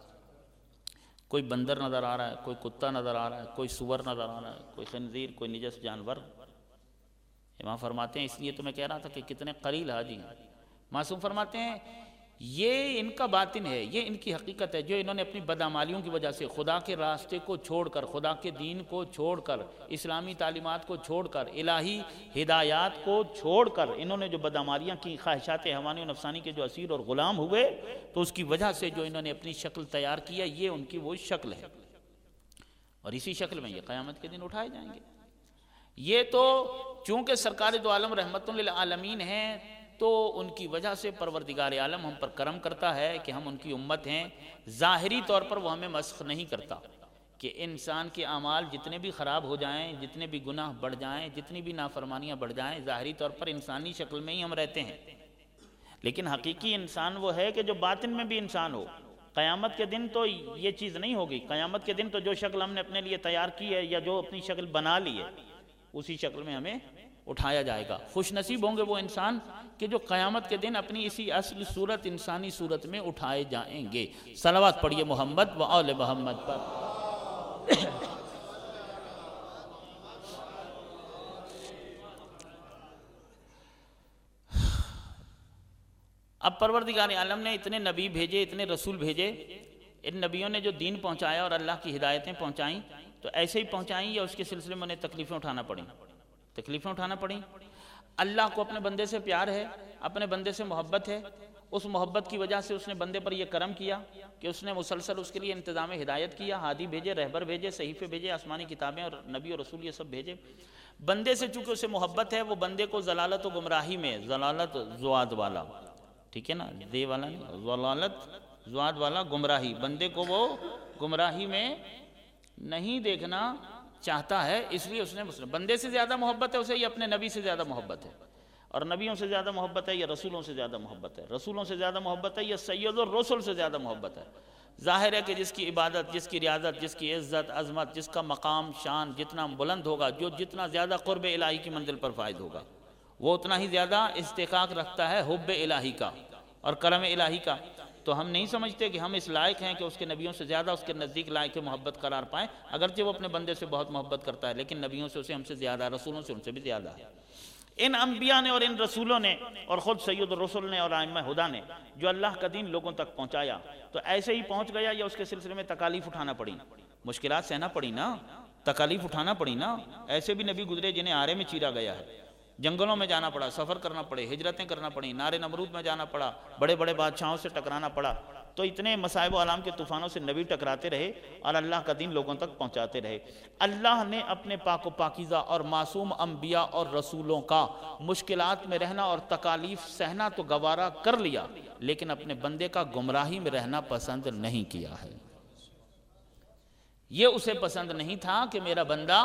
کوئی بندر نظر آ رہا ہے، کوئی کتا نظر آ رہا ہے، کوئی سور نظر آ رہا ہے، کوئی خنزیر، کوئی نجس جانور. امام فرماتے ہیں اس لیے تو میں کہہ رہا تھا کہ کتنے قلیل حاجی ہیں. معصوم فرماتے ہیں یہ ان کا باطن ہے، یہ ان کی حقیقت ہے، جو انہوں نے اپنی بدعمالیوں کی وجہ سے خدا کے راستے کو چھوڑ کر، خدا کے دین کو چھوڑ کر، اسلامی تعلیمات کو چھوڑ کر، الہی ہدایات کو چھوڑ کر انہوں نے جو بدعمالیاں کی، خواہشات حیوانی و نفسانی کے جو اسیر اور غلام ہوئے، تو اس کی وجہ سے جو انہوں نے اپنی شکل تیار کیا، یہ ان کی وہ شکل ہے اور اسی شکل میں یہ قیامت کے دن اٹھائے جائیں گے. یہ تو چونکہ سرکار دو عالم رحمت للعالمین ہیں تو ان کی وجہ سے پروردگار عالم ہم پر کرم کرتا ہے کہ ہم ان کی امت ہیں. ظاہری طور پر وہ ہمیں مسخ نہیں کرتا کہ انسان کے اعمال جتنے بھی خراب ہو جائیں، جتنے بھی گناہ بڑھ جائیں، جتنی بھی نافرمانیاں بڑھ جائیں، ظاہری طور پر انسانی شکل میں ہی ہم رہتے ہیں، لیکن حقیقی انسان وہ ہے کہ جو باطن میں بھی انسان ہو. قیامت کے دن تو یہ چیز نہیں ہوگی. قیامت کے دن تو جو شکل ہم نے اپنے لیے تیار کی ہے یا جو اپنی شکل بنا لی ہے اسی شکل میں ہمیں اٹھایا جائے گا۔ خوش نصیب ہوں گے وہ انسان کہ جو قیامت کے دن اپنی اسی اصل صورت انسانی صورت میں اٹھائے جائیں گے۔ صلوات پڑھیے محمد و آل محمد پر۔ اب پروردگار عالم نے اتنے نبی بھیجے، اتنے رسول بھیجے، ان نبیوں نے جو دین پہنچایا اور اللہ کی ہدایتیں پہنچائیں تو ایسے ہی پہنچائیں یا اس کے سلسلے میں انہیں تکلیفیں اٹھانا پڑیں؟ تکلیفیں اٹھانا پڑیں۔ اللہ کو اپنے بندے سے پیار ہے، اپنے بندے سے محبت ہے، اس محبت کی وجہ سے اس نے بندے پر یہ کرم کیا کہ اس نے مسلسل اس کے لیے انتظام ہدایت کیا، ہادی بھیجے، رہبر بھیجے، صحیفے بھیجے، آسمانی کتابیں اور نبی اور رسول یہ سب بھیجے۔ بندے سے چونکہ اسے محبت ہے، وہ بندے کو ضلالت و گمراہی میں، ضلالت زواد والا، ٹھیک ہے نا، دے والا نہیں، ضلالت زواد والا گمراہی، بندے کو وہ گمراہی میں نہیں دیکھنا چاہتا ہے، اس لیے اس نے بندے سے زیادہ محبت ہے اسے یا اپنے نبی سے زیادہ محبت ہے؟ اور نبیوں سے زیادہ محبت ہے یا رسولوں سے زیادہ محبت ہے؟ رسولوں سے زیادہ محبت ہے یا سید الرسل سے زیادہ محبت ہے؟ ظاہر ہے کہ جس کی عبادت، جس کی ریاضت، جس کی عزت، عظمت، جس کا مقام شان جتنا بلند ہوگا، جو جتنا زیادہ قرب الہی کی منزل پر فائد ہوگا، وہ اتنا ہی زیادہ استحقاق رکھتا ہے حب الہی کا اور کرم الہی کا۔ تو ہم نہیں سمجھتے کہ ہم اس لائق ہیں کہ اس کے نبیوں سے زیادہ اس کے نزدیک لائق محبت قرار پائیں، اگرچہ وہ اپنے بندے سے بہت محبت کرتا ہے، لیکن نبیوں سے اسے ہم سے زیادہ، رسولوں سے ان سے بھی زیادہ ہے۔ ان انبیاء نے اور ان رسولوں نے اور خود سید الرسل نے اور ائمہ ہدیٰ نے جو اللہ کا دین لوگوں تک پہنچایا، تو ایسے ہی پہنچ گیا یا اس کے سلسلے میں تکالیف اٹھانا پڑی، مشکلات سہنا پڑی نا، تکالیف اٹھانا پڑی نا؟ ایسے بھی نبی گزرے جنہیں آرے میں چیرا گیا ہے، جنگلوں میں جانا پڑا، سفر کرنا پڑے، ہجرتیں کرنا پڑیں، نار نمرود میں جانا پڑا، بڑے بڑے بادشاہوں سے ٹکرانا پڑا، تو اتنے مصائب و آلام کے طوفانوں سے نبی ٹکراتے رہے اور اللہ کا دین لوگوں تک پہنچاتے رہے۔ اللہ نے اپنے پاک و پاکیزہ اور معصوم انبیاء اور رسولوں کا مشکلات میں رہنا اور تکالیف سہنا تو گوارا کر لیا، لیکن اپنے بندے کا گمراہی میں رہنا پسند نہیں کیا ہے۔ یہ اسے پسند نہیں تھا کہ میرا بندہ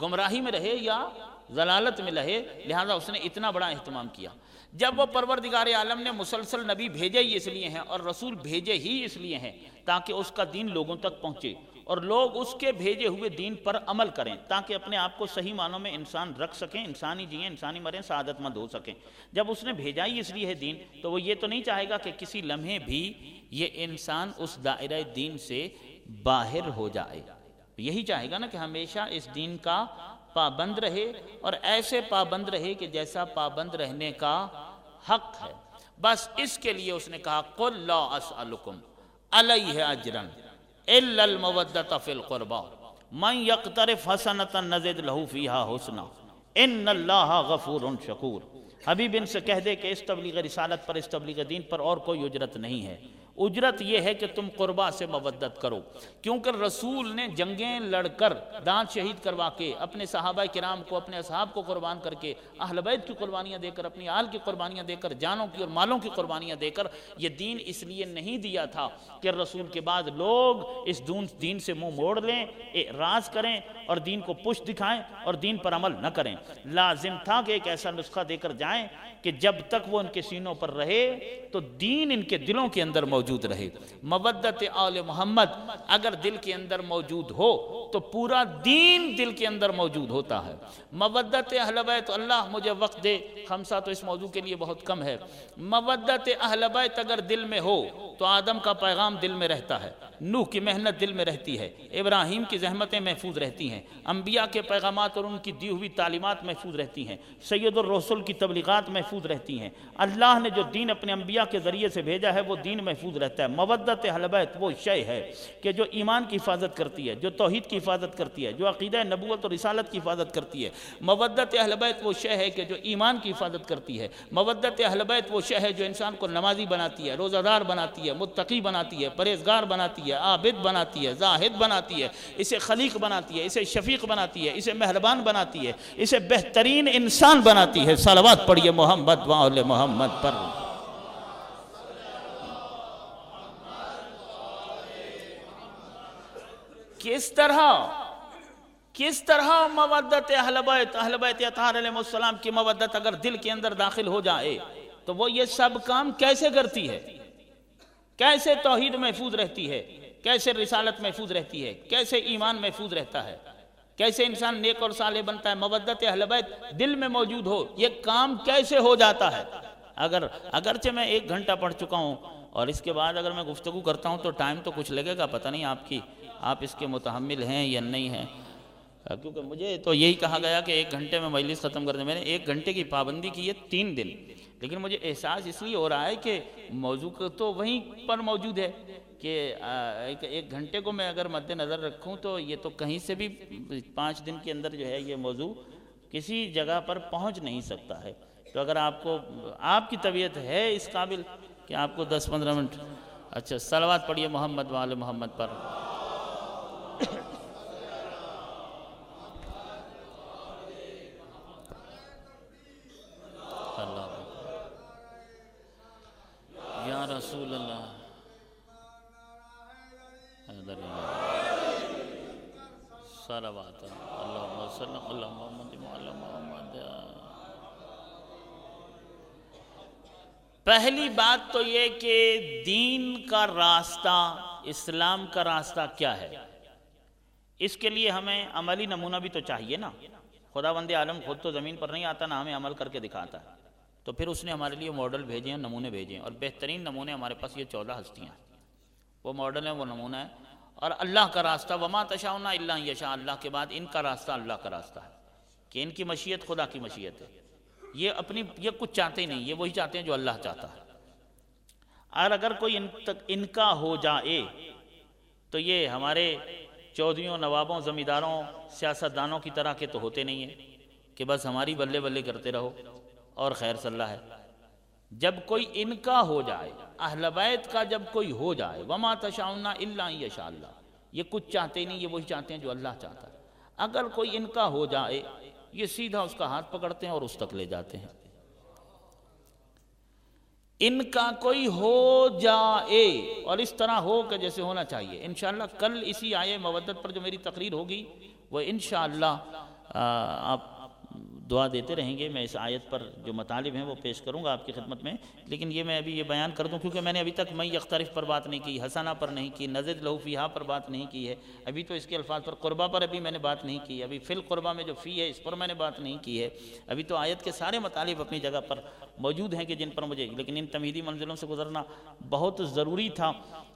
گمراہی میں رہے یا ضلالت میں رہے، لہذا اس نے اتنا بڑا اہتمام کیا۔ جب وہ پروردگار عالم نے مسلسل نبی بھیجے ہی اس لیے ہیں اور رسول بھیجے ہی اس لیے ہیں تاکہ اس کا دین لوگوں تک پہنچے اور لوگ اس کے بھیجے ہوئے دین پر عمل کریں، تاکہ اپنے آپ کو صحیح معنوں میں انسان رکھ سکیں، انسانی جئیں، انسانی مریں، سعادت مند ہو سکیں۔ جب اس نے بھیجا ہی اس لیے ہے دین، تو وہ یہ تو نہیں چاہے گا کہ کسی لمحے بھی یہ انسان اس دائرہ دین سے باہر ہو جائے، یہی چاہے گا نا کہ ہمیشہ اس دین کا پابند رہے اور ایسے پابند رہے کہ جیسا پابند رہنے کا حق ہے۔ بس اس کے لیے اس نے کہا قُلْ لَا أَسْأَلُكُمْ عَلَيْهِ أَجْرًا إِلَّا الْمَوَدَّةَ فِي الْقُرْبَى مَنْ يَقْتَرِفْ حَسَنَةً نَزِدْ لَهُ فِيهَا حُسْنًا إِنَّ اللَّهَ غَفُورٌ شَكُورٌ۔ حبیب ان سے کہہ دے کہ اس تبلیغ رسالت پر، اس تبلیغ دین پر اور کوئی اجرت نہیں ہے، اجرت یہ ہے کہ تم قربا سے مودت کرو، کیونکہ رسول نے جنگیں لڑ کر، دانت شہید کروا کے، اپنے صحابہ کرام کو، اپنے اصحاب کو قربان کر کے، اہل بیت کی قربانیاں دے کر، اپنی آل کی قربانیاں دے کر، جانوں کی اور مالوں کی قربانیاں دے کر یہ دین اس لیے نہیں دیا تھا کہ رسول کے بعد لوگ اس دین سے منہ موڑ لیں، اعراض کریں اور دین کو پشت دکھائیں اور دین پر عمل نہ کریں۔ لازم تھا کہ ایک ایسا نسخہ دے کر جائیں کہ جب تک وہ ان کے سینوں پر رہے تو دین ان کے دلوں کے اندر موجود رہے۔ مودت آل محمد اگر دل کے اندر موجود ہو تو پورا دین دل کے اندر موجود ہوتا ہے۔ مودت اہل بیت، اللہ مجھے وقت دے، خمسہ تو اس موضوع کے لیے بہت کم ہے، مودت اہل بیت اگر دل میں ہو تو آدم کا پیغام دل میں رہتا ہے، نوح کی محنت دل میں رہتی ہے، ابراہیم کی زحمتیں محفوظ رہتی ہیں، انبیاء کے پیغامات اور ان کی دی ہوئی تعلیمات محفوظ رہتی ہیں، سید الرسل کی تبلیغات محفوظ رہتی ہیں، اللہ نے جو دین اپنے انبیاء کے ذریعے سے بھیجا ہے وہ دین محفوظ رہتا ہے۔ مودت اہل بیت وہ شے ہے کہ جو ایمان کی حفاظت کرتی ہے، جو توحید کی حفاظت کرتی ہے، جو عقیدہ نبوت اور رسالت کی حفاظت کرتی ہے۔ مودت اہل بیت وہ شے ہے کہ جو ایمان کی حفاظت کرتی ہے۔ مودت اہل بیت وہ شے ہے جو انسان کو نمازی بناتی ہے، روزہ دار بناتی ہے، متقی بناتی ہے، پرہیزگار بناتی ہے، عابد بناتی ہے، زاہد بناتی ہے، اسے خلیق بناتی ہے، اسے شفیق بناتی ہے، اسے مہربان بناتی ہے، اسے بہترین انسان بناتی ہے۔ صلوات پڑھیے محمد و آل محمد پر۔ کس طرح مودت اہل بیت اطہار علیہ السلام کی مودت اگر دل کے اندر داخل ہو جائے تو وہ یہ سب کام کیسے کرتی ہے؟ کیسے توحید محفوظ رہتی ہے؟ کیسے رسالت محفوظ رہتی ہے؟ کیسے ایمان محفوظ رہتا ہے؟ کیسے انسان نیک اور صالح بنتا ہے؟ مودت اہل بیت دل میں موجود ہو، یہ کام کیسے ہو جاتا ہے؟ اگرچہ میں 1 گھنٹہ پڑھ چکا ہوں اور اس کے بعد اگر میں گفتگو کرتا ہوں تو ٹائم تو کچھ لگے گا، پتہ نہیں آپ اس کے متحمل ہیں یا نہیں ہیں، کیونکہ مجھے تو یہی کہا گیا کہ 1 گھنٹے میں مجلس ختم کر دیں۔ میں نے 1 گھنٹے کی پابندی کی ہے 3 دن، لیکن مجھے احساس اس لیے ہو رہا ہے کہ موضوع تو وہیں پر موجود ہے کہ 1 گھنٹے کو میں اگر مد نظر رکھوں تو یہ تو کہیں سے بھی 5 دن کے اندر جو ہے یہ موضوع کسی جگہ پر پہنچ نہیں سکتا ہے۔ تو اگر آپ کی طبیعت ہے اس قابل کہ آپ کو 10-15 منٹ، اچھا صلوات پڑھیے محمد وآل محمد پر۔ یا رسول اللہ صلوات اللہم صلی اللہ محمد وعلی محمد۔ پہلی بات تو یہ کہ دین کا راستہ، اسلام کا راستہ کیا ہے، اس کے لیے ہمیں عملی نمونہ بھی تو چاہیے نا۔ خداوند عالم خود تو زمین پر نہیں آتا، نہ ہمیں عمل کر کے دکھاتا ہے، تو پھر اس نے ہمارے لیے ماڈل بھیجے ہیں، نمونے بھیجے ہیں، اور بہترین نمونے ہمارے پاس یہ 14 ہستیاں ہیں، وہ ماڈل ہیں، وہ نمونہ ہے۔ اور اللہ کا راستہ وما تشاؤون الا ان یشاء، اللہ کے بعد ان کا راستہ اللہ کا راستہ ہے کہ ان کی مشیت خدا کی مشیت ہے، یہ کچھ چاہتے ہی نہیں، یہ وہی چاہتے ہیں جو اللہ چاہتا ہے۔ اور اگر کوئی ان کا ہو جائے تو یہ ہمارے چودھریوں، نوابوں، زمینداروں، سیاستدانوں کی طرح کے تو ہوتے نہیں ہیں کہ بس ہماری بلے بلے کرتے رہو اور خیر صلی اللہ ہے۔ جب کوئی ان کا ہو جائے، اہل بیت کا جب کوئی ہو جائے، وما تشاؤون الا ان یشاء اللہ، یہ کچھ چاہتے ہی نہیں، یہ وہی چاہتے ہیں جو اللہ چاہتا ہے۔ اگر کوئی ان کا ہو جائے، یہ سیدھا اس کا ہاتھ پکڑتے ہیں اور اس تک لے جاتے ہیں۔ ان کا کوئی ہو جائے، اور اس طرح ہو کہ جیسے ہونا چاہیے۔ انشاءاللہ کل اسی آیے مودت پر جو میری تقریر ہوگی وہ انشاءاللہ آپ دعا دیتے رہیں گے، میں اس آیت پر جو مطالب ہیں وہ پیش کروں گا آپ کی خدمت میں، لیکن یہ میں ابھی یہ بیان کر دوں کیونکہ میں نے ابھی تک من یقترف پر بات نہیں کی، حسنہ پر نہیں کی، نزد لہو فیہا پر بات نہیں کی ہے، ابھی تو اس کے الفاظ پر، قربہ پر ابھی میں نے بات نہیں کی، ابھی فی القربہ میں جو فی ہے اس پر میں نے بات نہیں کی ہے، ابھی تو آیت کے سارے مطالب اپنی جگہ پر موجود ہیں کہ جن پر مجھے، لیکن ان تمہیدی منزلوں سے گزرنا بہت ضروری تھا۔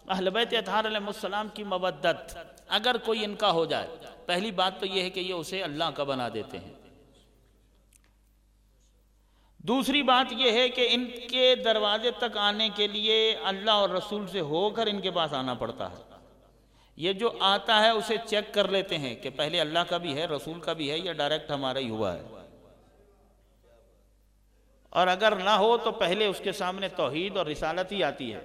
اہل بیت اطہار علیہ السلام کی مودت اگر کوئی ان کا ہو جائے، پہلی بات تو یہ ہے کہ یہ اسے اللہ کا بنا دیتے ہیں۔ دوسری بات یہ ہے کہ ان کے دروازے تک آنے کے لیے اللہ اور رسول سے ہو کر ان کے پاس آنا پڑتا ہے۔ یہ جو آتا ہے اسے چیک کر لیتے ہیں کہ پہلے اللہ کا بھی ہے، رسول کا بھی ہے، یا ڈائریکٹ ہمارا ہی ہوا ہے، اور اگر نہ ہو تو پہلے اس کے سامنے توحید اور رسالت ہی آتی ہے،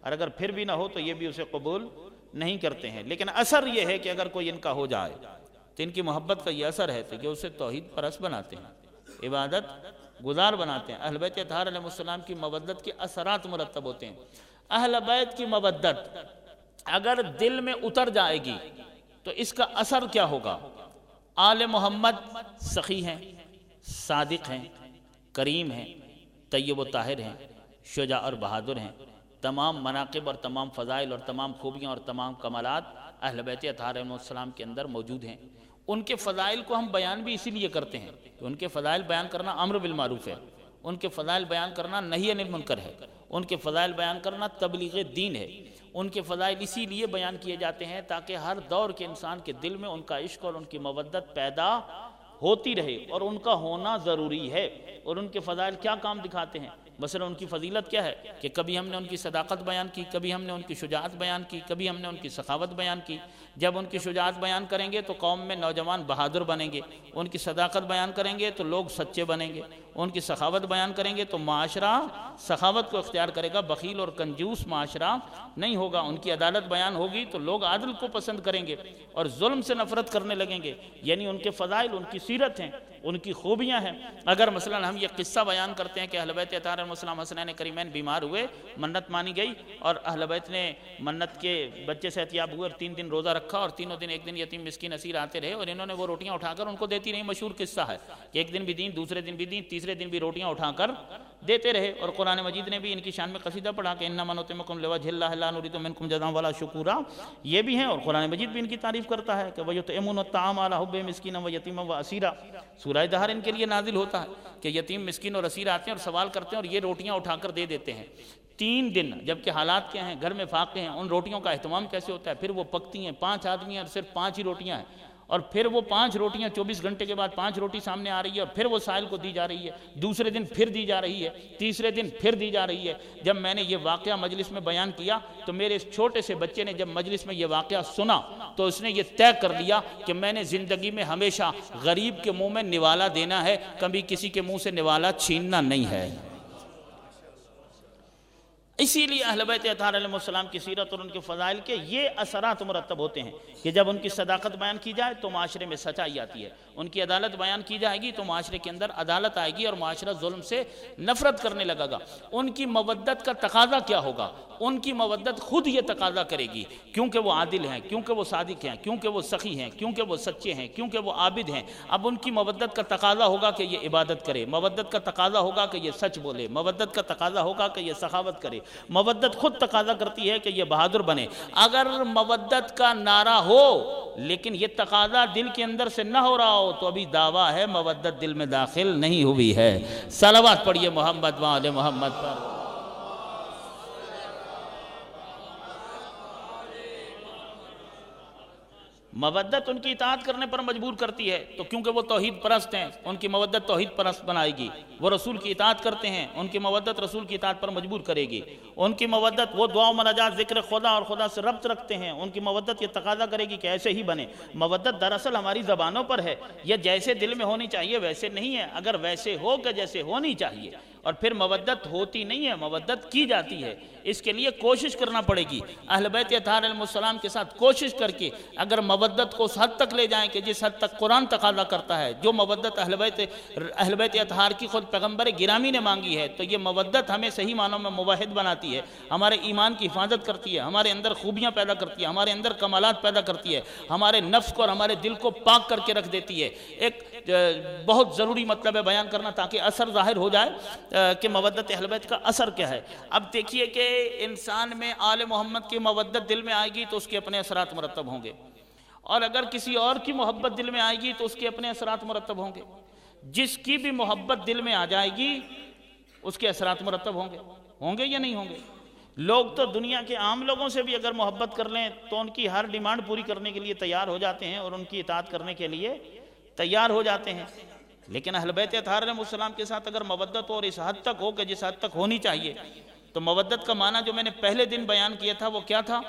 اور اگر پھر بھی نہ ہو تو یہ بھی اسے قبول نہیں کرتے ہیں۔ لیکن اثر یہ ہے کہ اگر کوئی ان کا ہو جائے تو ان کی محبت کا یہ اثر ہے کہ اسے توحید پرست بناتے ہیں، عبادت گزار بناتے ہیں۔ اہل بیت اطہار علیہ السلام کی مودت کے اثرات مرتب ہوتے ہیں۔ اہل بیت کی مودت اگر دل میں اتر جائے گی تو اس کا اثر کیا ہوگا؟ آل محمد سخی ہیں، صادق ہیں، کریم ہیں، طیب و طاہر ہیں، شجاع اور بہادر ہیں، تمام مناقب اور تمام فضائل اور تمام خوبیاں اور تمام کمالات اہل بیت اطہار علیہ السلام کے اندر موجود ہیں۔ ان کے فضائل کو ہم بیان بھی اسی لیے کرتے ہیں کہ ان کے فضائل بیان کرنا امر بالمعروف ہے، ان کے فضائل بیان کرنا نہی عن المنکر ہے، ان کے فضائل بیان کرنا تبلیغ دین ہے۔ ان کے فضائل اسی لیے بیان کیے جاتے ہیں تاکہ ہر دور کے انسان کے دل میں ان کا عشق اور ان کی مودت پیدا ہوتی رہے، اور ان کا ہونا ضروری ہے۔ اور ان کے فضائل کیا کام دکھاتے ہیں؟ مثلا ان کی فضیلت کیا ہے کہ کبھی ہم نے ان کی صداقت بیان کی، کبھی ہم نے ان کی شجاعت بیان کی، کبھی ہم نے ان کی سخاوت بیان کی۔ جب ان کی شجاعت بیان کریں گے تو قوم میں نوجوان بہادر بنیں گے، ان کی صداقت بیان کریں گے تو لوگ سچے بنیں گے، ان کی سخاوت بیان کریں گے تو معاشرہ سخاوت کو اختیار کرے گا، بخیل اور کنجوس معاشرہ نہیں ہوگا۔ ان کی عدالت بیان ہوگی تو لوگ عادل کو پسند کریں گے اور ظلم سے نفرت کرنے لگیں گے۔ یعنی ان کے فضائل، ان کی سیرت ہیں، ان کی خوبیاں ہیں۔ اگر مثلا ہم یہ قصہ بیان کرتے ہیں کہ اہل بیت اطہار علیہ السلام حسنین کریمین بیمار ہوئے، منت مانی گئی اور اہل بیت نے منت کے بچے سے احتیاب ہوئے اور 3 دن روزہ رکھا، اور تینوں دن ایک دن یتیم مسکین اسیر آتے رہے اور انہوں نے وہ روٹیاں اٹھا کر ان کو دیتی رہی۔ مشہور قصہ ہے کہ ایک دن بھی دیں، دوسرے دن بھی دیں، تیسرے دن بھی روٹیاں اٹھا کر دیتے رہے۔ اور قرآن مجید نے بھی ان کی شان میں قصیدہ پڑھا کہ انما نطعمکم لوجہ اللہ لا نريد منکم جزاء ولا شکورا، یہ بھی ہیں۔ اور قرآن مجید بھی ان کی تعریف کرتا ہے کہ وَيُطْعِمُونَ الطَّعَامَ عَلَىٰ حُبِّهِ مِسْكِينًا وَيَتِيمًا وَأَسِيرًا۔ سورہ دہر ان کے لیے نازل ہوتا ہے کہ یتیم مسکین اور اسیر آتے ہیں اور سوال کرتے ہیں اور یہ روٹیاں اٹھا کر دے دیتے ہیں 3 دن، جبکہ حالات کیا ہیں، گھر میں فاقے ہیں، ان روٹیوں کا اہتمام کیسے ہوتا ہے؟ پھر وہ پکتی ہیں، 5 آدمی ہیں اور صرف 5 ہی روٹیاں ہیں، اور پھر وہ 5 روٹیاں 24 گھنٹے کے بعد 5 روٹی سامنے آ رہی ہے، اور پھر وہ سائل کو دی جا رہی ہے، دوسرے دن پھر دی جا رہی ہے، تیسرے دن پھر دی جا رہی ہے۔ جب میں نے یہ واقعہ مجلس میں بیان کیا تو میرے اس چھوٹے سے بچے نے جب مجلس میں یہ واقعہ سنا تو اس نے یہ طے کر لیا کہ میں نے زندگی میں ہمیشہ غریب کے منہ میں نوالا دینا ہے، کبھی کسی کے منہ سے نوالا چھیننا نہیں ہے۔ اسی لیے اہل بیت اطہار علیہ السلام کی سیرت اور ان کے فضائل کے یہ اثرات مرتب ہوتے ہیں کہ جب ان کی صداقت بیان کی جائے تو معاشرے میں سچائی آتی ہے، ان کی عدالت بیان کی جائے گی تو معاشرے کے اندر عدالت آئے گی اور معاشرہ ظلم سے نفرت کرنے لگے گا۔ ان کی مودت کا تقاضا کیا ہوگا؟ ان کی مودت خود یہ تقاضا کرے گی، کیونکہ وہ عادل ہیں، کیونکہ وہ صادق ہیں، کیونکہ وہ سخی ہیں، کیونکہ وہ سچے ہیں، کیونکہ وہ عابد ہیں۔ اب ان کی مودت کا تقاضا ہوگا کہ یہ عبادت کرے، مودت کا تقاضا ہوگا کہ یہ سچ بولے، مودت کا تقاضا ہوگا کہ یہ سخاوت کرے، مودت خود تقاضا کرتی ہے کہ یہ بہادر بنے۔ اگر مودت کا نعرہ ہو لیکن یہ تقاضا دل کے اندر سے نہ ہو رہا ہو تو ابھی دعویٰ ہے مودت دل میں داخل نہیں ہوئی ہے۔ صلوات پڑھیے محمد وآل محمد پر۔ مودت ان کی اطاعت کرنے پر مجبور کرتی ہے، تو کیونکہ وہ توحید پرست ہیں ان کی مودت توحید پرست بنائے گی۔ وہ رسول کی اطاعت کرتے ہیں، ان کی مودت رسول کی اطاعت پر مجبور کرے گی۔ ان کی مودت، وہ دعا و مناجات ذکر خدا اور خدا سے ربط رکھتے ہیں، ان کی مودت یہ تقاضا کرے گی کہ ایسے ہی بنے۔ مودت دراصل ہماری زبانوں پر ہے، یہ جیسے دل میں ہونی چاہیے ویسے نہیں ہے، اگر ویسے ہو کہ جیسے ہونی چاہیے اور پھر مودت ہوتی نہیں ہے، مودت کی جاتی ہے۔ اس کے لیے کوشش کرنا پڑے گی۔ اہل بیت اطہار علیہ السلام کے ساتھ کوشش کر کے اگر مودت کو اس حد تک لے جائیں کہ جس حد تک قرآن تقاضا کرتا ہے، جو مودت اہل بیت اطہار کی خود پیغمبر گرامی نے مانگی ہے، تو یہ مودت ہمیں صحیح معنوں میں موحد بناتی ہے، ہمارے ایمان کی حفاظت کرتی ہے، ہمارے اندر خوبیاں پیدا کرتی ہے، ہمارے اندر کمالات پیدا کرتی ہے، ہمارے نفس کو اور ہمارے دل کو پاک کر کے رکھ دیتی ہے۔ ایک بہت ضروری مطلب ہے بیان کرنا تاکہ اثر ظاہر ہو جائے کہ مودت اہل بیت کا اثر کیا ہے۔ اب دیکھیے کہ انسان میں آل محمد کی مودت دل میں آئے گی تو اس کے اپنے اثرات مرتب ہوں گے، اور اگر کسی اور کی محبت دل میں آئے گی تو اس کے اپنے اثرات مرتب ہوں گے۔ جس کی بھی محبت دل میں آ جائے گی اس کے اثرات مرتب ہوں گے یا نہیں ہوں گے؟ لوگ تو دنیا کے عام لوگوں سے بھی اگر محبت کر لیں تو ان کی ہر ڈیمانڈ پوری کرنے کے لیے تیار ہو جاتے ہیں اور ان کی اطاعت کرنے کے لیے تیار ہو جاتے ہیں، لیکن اہل بیت اطہار علیہ السلام کے ساتھ اگر مودت اور اس حد تک ہو کہ جس حد تک ہونی چاہیے، تو مودت کا معنی جو میں نے پہلے دن بیان کیا تھا وہ کیا تھا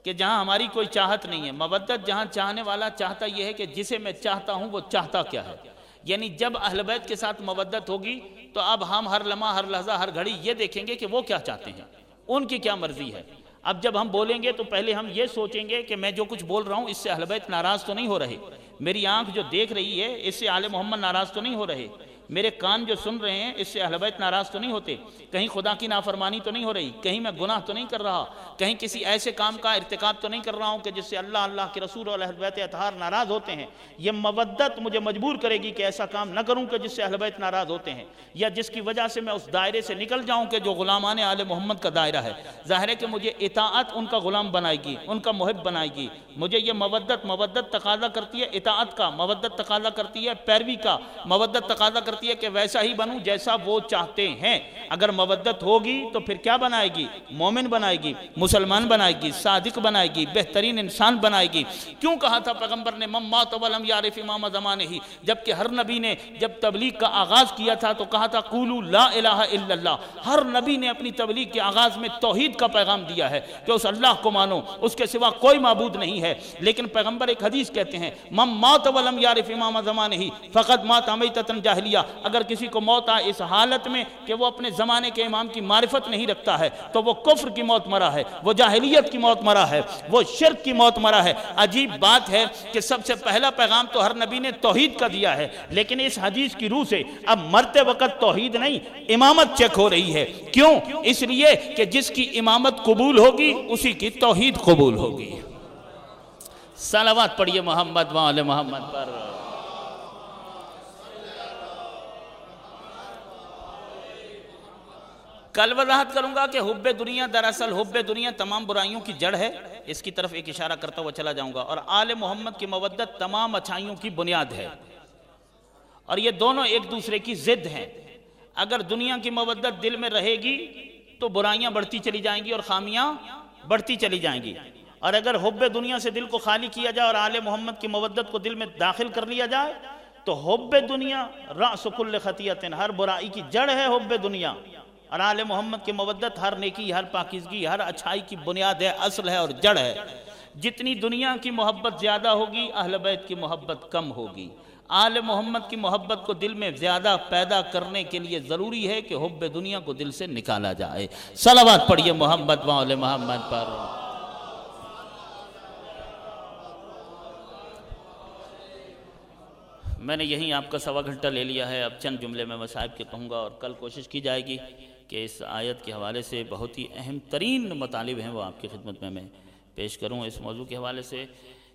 کہ جہاں ہماری کوئی چاہت نہیں ہے، مودت جہاں چاہنے والا چاہتا یہ ہے کہ جسے میں چاہتا ہوں وہ چاہتا کیا ہے۔ یعنی جب اہل بیت کے ساتھ مودت ہوگی تو اب ہم ہر لمحہ ہر لحظہ ہر گھڑی یہ دیکھیں گے کہ وہ کیا چاہتے ہیں، ان کی کیا مرضی ہے۔ اب جب ہم بولیں گے تو پہلے ہم یہ سوچیں گے کہ میں جو کچھ بول رہا ہوں اس سے اہل بیت ناراض تو نہیں ہو رہے، میری آنکھ جو دیکھ رہی ہے اس سے آل محمد ناراض تو نہیں ہو رہے، میرے کان جو سن رہے ہیں اس سے اہل بیت ناراض تو نہیں ہوتے، کہیں خدا کی نافرمانی تو نہیں ہو رہی، کہیں میں گناہ تو نہیں کر رہا، کہیں کسی ایسے کام کا ارتکاب تو نہیں کر رہا ہوں کہ جس سے اللہ کے رسول اور اہل بیت اطہار ناراض ہوتے ہیں۔ یہ مودت مجھے مجبور کرے گی کہ ایسا کام نہ کروں کہ جس سے اہل بیت ناراض ہوتے ہیں، یا جس کی وجہ سے میں اس دائرے سے نکل جاؤں کہ جو غلامان آل محمد کا دائرہ ہے۔ ظاہر ہے کہ مجھے اطاعت ان کا غلام بنائے گی، ان کا محب بنائے گی۔ مجھے یہ مودت تقاضا کرتی ہے اطاعت کا، مودت تقاضا کرتی ہے پیروی کا، مودت تقاضا کرتی ہے کہ ویسا ہی بنوں جیسا وہ چاہتے ہیں۔ اگر مودت ہوگی تو پھر کیا بنائے گی؟ مومن بنائے گی، مسلمان بنائے گی، صادق بنائے گی، بہترین انسان بنائے گی۔ کیوں کہا تھا پیغمبر نے من مات ولم یعرف امام زمانہ ہی، جبکہ ہر نبی نے جب تبلیغ کا آغاز کیا تھا تو کہا تھا قولوا لا الہ الا اللہ۔ ہر نبی نے اپنی تبلیغ کے آغاز میں توحید کا پیغام دیا ہے کہ اس اللہ کو مانو، اس کے سوا کوئی معبود نہیں ہے۔ لیکن پیغمبر ایک حدیث کہتے ہیں من مات ولم یعرف امام زمانہ ہی فقد مات میتۃ جاہلیہ، اگر کسی کو موت آئے اس حالت میں کہ وہ اپنے زمانے کے امام کی معرفت نہیں رکھتا ہے تو وہ کفر کی موت مرا ہے، وہ جاہلیت کی موت مرا ہے، وہ شرک کی موت مرا ہے۔ عجیب بات ہے کہ سب سے پہلا پیغام تو ہر نبی نے توحید کا دیا ہے، لیکن اس حدیث کی روح سے اب مرتے وقت توحید نہیں امامت چیک ہو رہی ہے۔ کیوں؟ اس لیے کہ جس کی امامت قبول ہوگی اسی کی توحید قبول ہوگی۔ صلوات پڑھیے محمد وآل محمد پر۔ کل وضاحت کروں گا کہ حب دنیا دراصل حب دنیا تمام برائیوں کی جڑ ہے، اس کی طرف ایک اشارہ کرتا ہوا چلا جاؤں گا، اور آل محمد کی مودت تمام اچھائیوں کی بنیاد ہے، اور یہ دونوں ایک دوسرے کی ضد ہیں۔ اگر دنیا کی مودت دل میں رہے گی تو برائیاں بڑھتی چلی جائیں گی اور خامیاں بڑھتی چلی جائیں گی، اور اگر حب دنیا سے دل کو خالی کیا جائے اور آل محمد کی مودت کو دل میں داخل کر لیا جائے تو حب دنیا رأس کل خطیۃ، ہر برائی کی جڑ ہے حب دنیا، اور آل محمد کی مودت ہر نیکی، ہر پاکیزگی، ہر اچھائی کی بنیاد ہے، اصل ہے اور جڑ ہے۔ جتنی دنیا کی محبت زیادہ ہوگی اہل بیت کی محبت کم ہوگی۔ آل محمد کی محبت کو دل میں زیادہ پیدا کرنے کے لیے ضروری ہے کہ حب دنیا کو دل سے نکالا جائے۔ صلوات پڑھیے محمد وآل محمد پر۔ میں نے یہیں آپ کا سوا گھنٹہ لے لیا ہے، اب چند جملے میں مصائب کے کہوں گا، اور کل کوشش کی جائے گی کہ اس آیت کے حوالے سے بہت ہی اہم ترین مطالب ہیں وہ آپ کی خدمت میں پیش کروں اس موضوع کے حوالے سے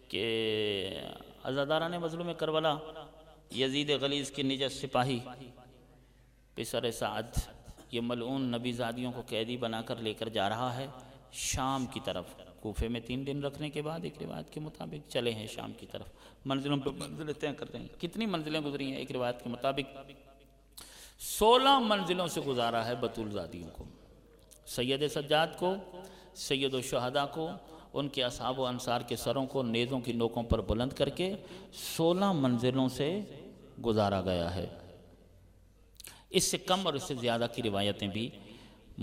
کہ عزاداران مظلوم کربلا یزید غلیظ کی نجس سپاہی پسر سعد یہ ملعون نبی زادیوں کو قیدی بنا کر لے کر جا رہا ہے شام کی طرف۔ کوفے میں 3 دن رکھنے کے بعد ایک روایت کے مطابق چلے ہیں شام کی طرف، منزلوں پر منزلیں طے کر رہے ہیں۔ کتنی منزلیں گزری ہیں؟ ایک روایت کے مطابق 16 منزلوں سے گزارا ہے بطول زادیوں کو، سید سجاد کو، سید الشہداء کو، ان کے اصحاب و انصار کے سروں کو نیزوں کی نوکوں پر بلند کر کے 16 منزلوں سے گزارا گیا ہے۔ اس سے کم اور اس سے زیادہ کی روایتیں بھی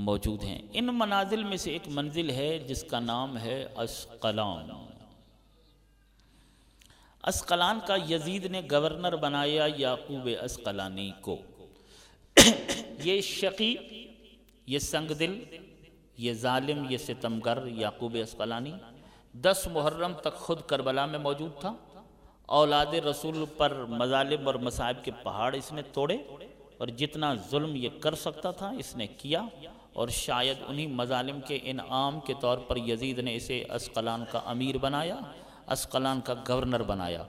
موجود ہیں۔ ان منازل میں سے ایک منزل ہے جس کا نام ہے اسقلان۔ اسقلان کا یزید نے گورنر بنایا یعقوب اسقلانی کو۔ یہ شقی، یہ سنگ دل، یہ ظالم، یہ ستمگر یعقوب اسقلانی 10 محرم تک خود کربلا میں موجود تھا۔ اولاد رسول پر مظالم اور مصائب کے پہاڑ اس نے توڑے، اور جتنا ظلم یہ کر سکتا تھا اس نے کیا، اور شاید انہی مظالم کے انعام کے طور پر یزید نے اسے اسقلان کا امیر بنایا، اسقلان کا گورنر بنایا۔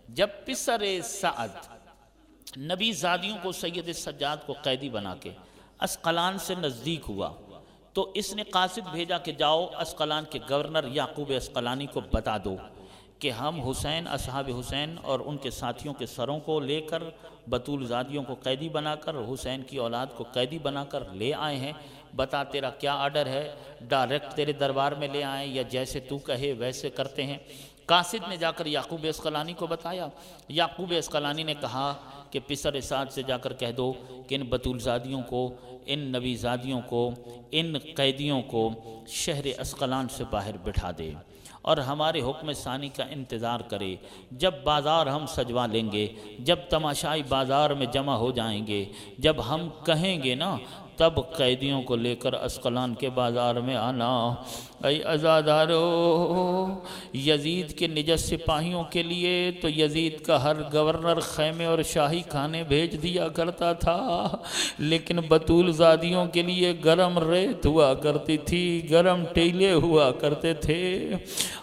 جب پسر سعد نبی زادیوں کو سید سجاد کو قیدی بنا کے اسقلان سے نزدیک ہوا تو اس نے قاصد بھیجا کہ جاؤ اسقلان کے گورنر یعقوب اسقلانی کو بتا دو کہ ہم حسین، اصحاب حسین اور ان کے ساتھیوں کے سروں کو لے کر بطول زادیوں کو قیدی بنا کر، حسین کی اولاد کو قیدی بنا کر لے آئے ہیں، بتا تیرا کیا آرڈر ہے، ڈائریکٹ تیرے دربار میں لے آئیں یا جیسے تو کہے ویسے کرتے ہیں۔ قاصد نے جا کر یعقوب اسقلانی کو بتایا۔ یعقوب اسقلانی نے کہا کہ پسر سعد سے جا کر کہہ دو کہ ان بطول زادیوں کو، ان نبی زادیوں کو، ان قیدیوں کو شہر اسقلان سے باہر بٹھا دے اور ہمارے حکم ثانی کا انتظار کرے۔ جب بازار ہم سجوا لیں گے، جب تماشائی بازار میں جمع ہو جائیں گے، جب ہم کہیں گے نا تب قیدیوں کو لے کر اسقلان کے بازار میں آنا۔ اے عزادارو، یزید کے نجس سپاہیوں کے لیے تو یزید کا ہر گورنر خیمے اور شاہی کھانے بھیج دیا کرتا تھا، لیکن بطول زادیوں کے لیے گرم ریت ہوا کرتی تھی، گرم ٹیلے ہوا کرتے تھے۔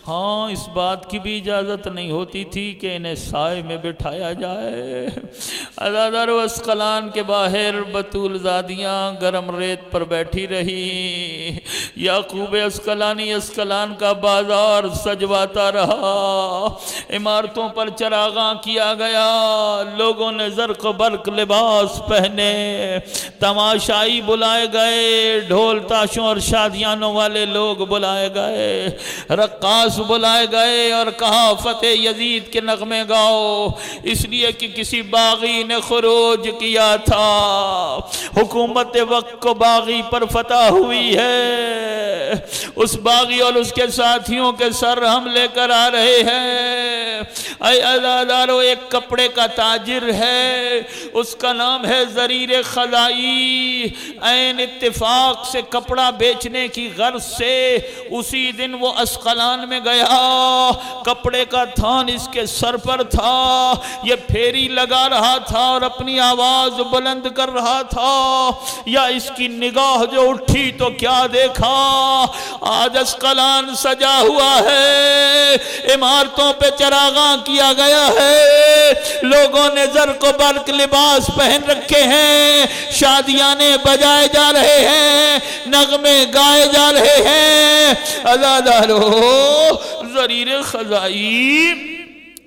ہاں، اس بات کی بھی اجازت نہیں ہوتی تھی کہ انہیں سائے میں بٹھایا جائے۔ عزادارو، اسقلان کے باہر بطول زادیاں گرم ریت پر بیٹھی رہی، یعقوب اسقلانی اسقلان کا بازار سجواتا رہا، عمارتوں پر چراغاں کیا گیا، لوگوں نے زرق و برق لباس پہنے، تماشائی بلائے گئے، ڈھول تاشوں اور شادیانوں والے لوگ بلائے گئے، رقاص بلائے گئے، اور کہا فتح یزید کے نغمے گاؤ، اس لیے کہ کسی باغی نے خروج کیا تھا، حکومت وقت کو باغی پر فتح ہوئی ہے، اس باغی اور اس کے ساتھیوں کے سر ہم لے کر آ رہے ہیں۔ اے عزادارو، ایک کپڑے کا تاجر ہے، اس کا نام ہے زریر خزائی، عین اتفاق سے کپڑا بیچنے کی غرض سے اسی دن وہ اسقلان میں گیا، کپڑے کا تھان اس کے سر پر تھا، یہ پھیری لگا رہا تھا اور اپنی آواز بلند کر رہا تھا، یا اس کی نگاہ جو اٹھی تو کیا دیکھا، آج اسقلان سجا ہوا ہے، عمارتوں پہ چراغاں کیا گیا ہے، لوگوں نے زرق و برق لباس پہن رکھے ہیں، شادیانے بجائے جا رہے ہیں، نغمے گائے جا رہے ہیں۔ عزادارو، ضریر خزائی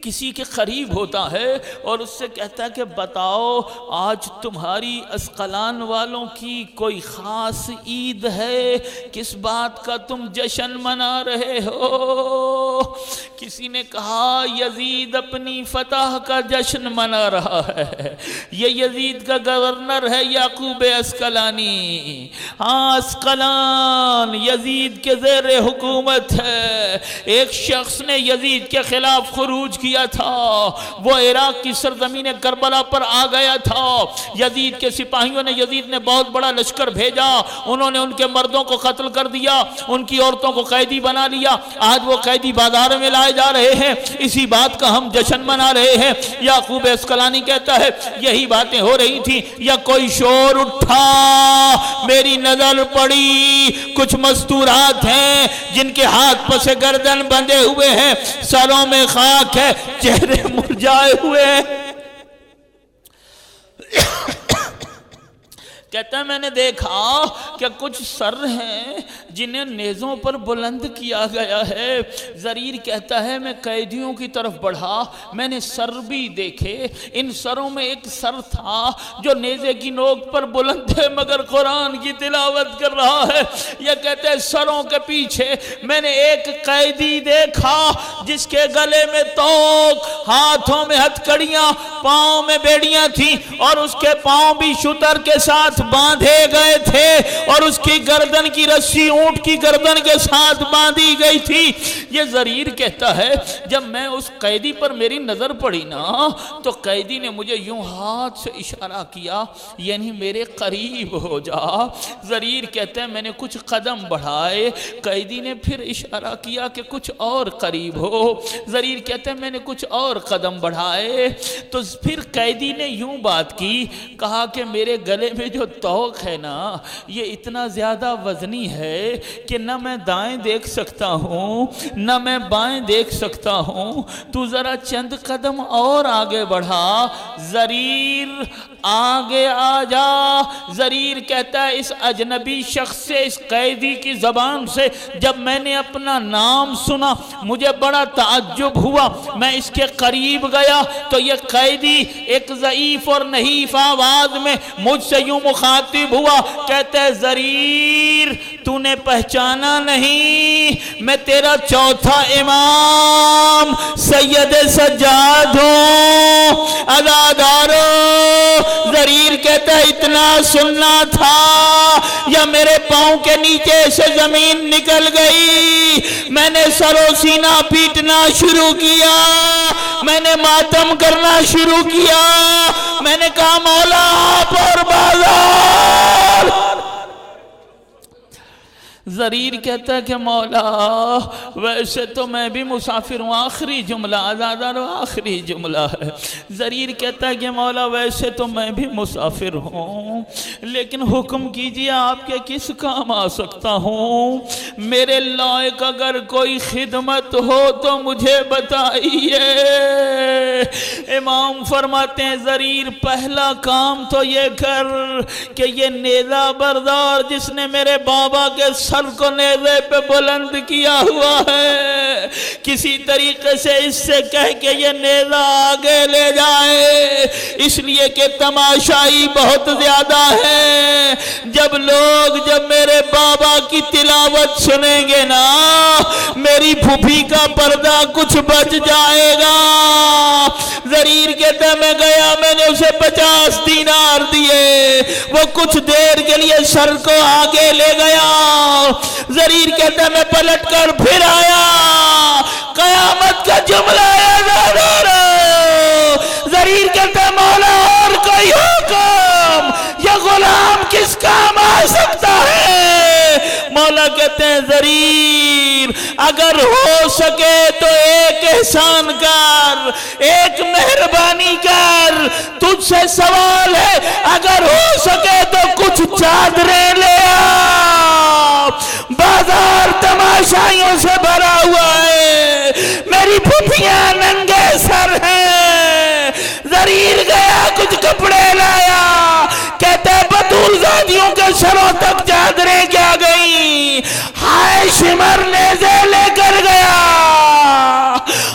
کسی کے قریب ہوتا ہے اور اس سے کہتا ہے کہ بتاؤ آج تمہاری اسقلان والوں کی کوئی خاص عید ہے، کس بات کا تم جشن منا رہے ہو؟ کسی نے کہا یزید اپنی فتح کا جشن منا رہا ہے، یہ یزید کا گورنر ہے یعقوب اسقلانی۔ ہاں، اسقلان یزید کے زیر حکومت ہے۔ ایک شخص نے یزید کے خلاف خروج کیا تھا، وہ عراق کی سرزمین کربلا پر آ گیا تھا۔ یزید کے سپاہیوں نے، یزید نے بہت بڑا لشکر بھیجا، انہوں نے ان کے مردوں کو قتل کر دیا، ان کی عورتوں کو قیدی بنا لیا۔ آج وہ قیدی بازار میں لائے جا رہے ہیں، اسی بات کا ہم جشن منا رہے ہیں۔ یعقوب اسقلانی کہتا ہے یہی باتیں ہو رہی تھیں، یا کوئی شور اٹھا، میری نظر پڑی، کچھ مستورات ہیں جن کے ہاتھ پس گردن بندھے ہوئے ہیں، سروں میں خاک ہے، چہرے مرجھائے ہوئے ہیں۔ کہتا ہے میں نے دیکھا کہ کچھ سر ہیں جنہیں نیزوں پر بلند کیا گیا ہے۔ ضریر کہتا ہے میں قیدیوں کی طرف بڑھا، میں نے سر بھی دیکھے، ان سروں میں ایک سر تھا جو نیزے کی نوک پر بلند ہے مگر قرآن کی تلاوت کر رہا ہے۔ یہ کہتے ہیں سروں کے پیچھے میں نے ایک قیدی دیکھا جس کے گلے میں توق، ہاتھوں میں ہتھکڑیاں، پاؤں میں بیڑیاں تھیں، اور اس کے پاؤں بھی شتر کے ساتھ باندھے گئے تھے، اور اس کی گردن کی رسی اونٹ کی گردن کے ساتھ باندھی گئی تھی۔ یہ ضریر کہتا ہے جب میں اس قیدی پر میری نظر پڑی نا تو قیدی نے مجھے یوں ہاتھ سے اشارہ کیا، یعنی میرے قریب ہو جا۔ ضریر کہتا ہے میں نے کچھ قدم بڑھائے، قیدی نے پھر اشارہ کیا کہ کچھ اور قریب ہو۔ ضریر کہتا ہے میں نے کچھ اور قدم بڑھائے تو پھر قیدی نے یوں بات کی، کہا کہ میرے گلے میں جو توق ہے نا یہ اتنا زیادہ وزنی ہے کہ نہ میں دائیں دیکھ سکتا ہوں نہ میں بائیں دیکھ سکتا ہوں، تو ذرا چند قدم اور آگے بڑھا، ضریر آگے آ جا۔ ضریر کہتا ہے اس اجنبی شخص سے، اس قیدی کی زبان سے جب میں نے اپنا نام سنا مجھے بڑا تعجب ہوا۔ میں اس کے قریب گیا تو یہ قیدی ایک ضعیف اور نحیف آواز میں مجھ سے یوں مخاطب ہوا، کہتا ہے ضریر تو نے پہچانا نہیں، میں تیرا چوتھا امام سید سجاد ہوں۔ عزادارو، ضریر کہتا ہے اتنا سننا تھا یا میرے پاؤں کے نیچے سے زمین نکل گئی، میں نے سر و سینہ پیٹنا شروع کیا، میں نے ماتم کرنا شروع کیا، میں نے کہا مولا آپ اور بازار۔ ضریر کہتا ہے کہ مولا ویسے تو میں بھی مسافر ہوں، آخری جملہ عزادارو آخری جملہ ہے۔ ضریر کہتا ہے کہ مولا ویسے تو میں بھی مسافر ہوں لیکن حکم کیجئے آپ کے کس کام آ سکتا ہوں، میرے لائق اگر کوئی خدمت ہو تو مجھے بتائیے۔ امام فرماتے ہیں ضریر پہلا کام تو یہ کر کہ یہ نیزہ بردار جس نے میرے بابا کے سر کو نیزے پہ بلند کیا ہوا ہے کسی طریقے سے اس سے کہہ کہ یہ نیزہ آگے لے جائے، اس لیے کہ تماشائی بہت زیادہ ہے۔ جب میرے بابا کی تلاوت سنیں گے نا میری پھوپھی کا پردہ کچھ بچ جائے گا۔ ضریر کہتا ہے میں گیا، میں نے اسے 50 دینار دیے، وہ کچھ دیر کے لیے سر کو آگے لے گیا۔ ضریر کہتا ہے میں پلٹ کر پھر آیا، قیامت کا جملہ ہے۔ ضریر کہتا ہے مولا اور کوئی حکم، یہ غلام کس کام آ سکتا ہے؟ مولا کہتے ہیں ضریر اگر ہو سکے تو ایک احسان کر، ایک مہربانی کر، تجھ سے سوال ہے اگر ہو سکے تو کچھ چادریں لے آ، بازار تماشائیوں سے بھرا ہوا ہے، میری پھوپھیاں ننگے سر ہیں، زادیوں کے سروں تک چادریں کیا گئی، ہائے شمر نیزے لے کر گیا،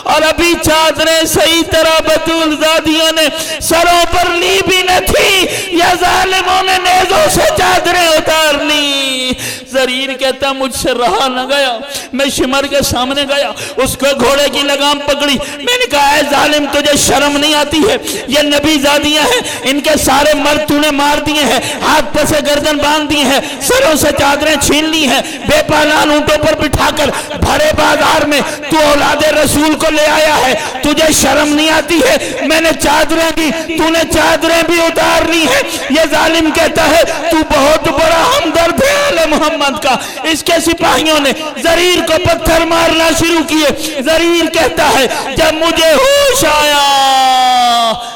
اور ابھی چادریں صحیح طرح بطول زادیوں نے سروں پر لی بھی نہ تھی، یا ظالموں نے نیزوں سے چادریں اتار لی۔ زریر کہتا مجھ سے رہا نہ گیا، میں شمر کے سامنے گیا، اس کو گھوڑے کی لگام پکڑی، میں نے کہا اے ظالم تجھے شرم نہیں آتی ہے، یہ نبی زادیاں ہیں، ان کے سارے مرد تو نے مار دیے ہیں، ہاتھ پہ سے گردن باندھ دیے ہیں، سروں سے چادریں چھین لی ہیں، بے پالان اونٹوں پر بٹھا کر بھرے بازار میں تو اولاد رسول کو لے آیا ہے، تجھے شرم نہیں آتی ہے؟ میں نے چادریں دی، تو نے چادریں بھی اتار لی ہیں۔ یہ ظالم کہتا ہے تو بہت بڑا ہمدرد ہے آل محمد کا۔ اس کے سپاہیوں نے زریر کو پتھر مارنا شروع کیے۔ زریر کہتا ہے جب مجھے ہوش آیا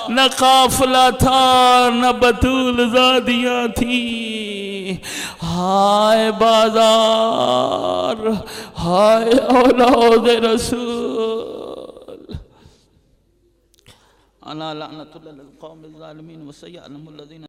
نہ قافلہ تھا نہ بطول زادیاں تھی، ہائے بازار، ہائے اولاد رسول، انا لعنت اللہ القوم الظالمین وسیعلم الذین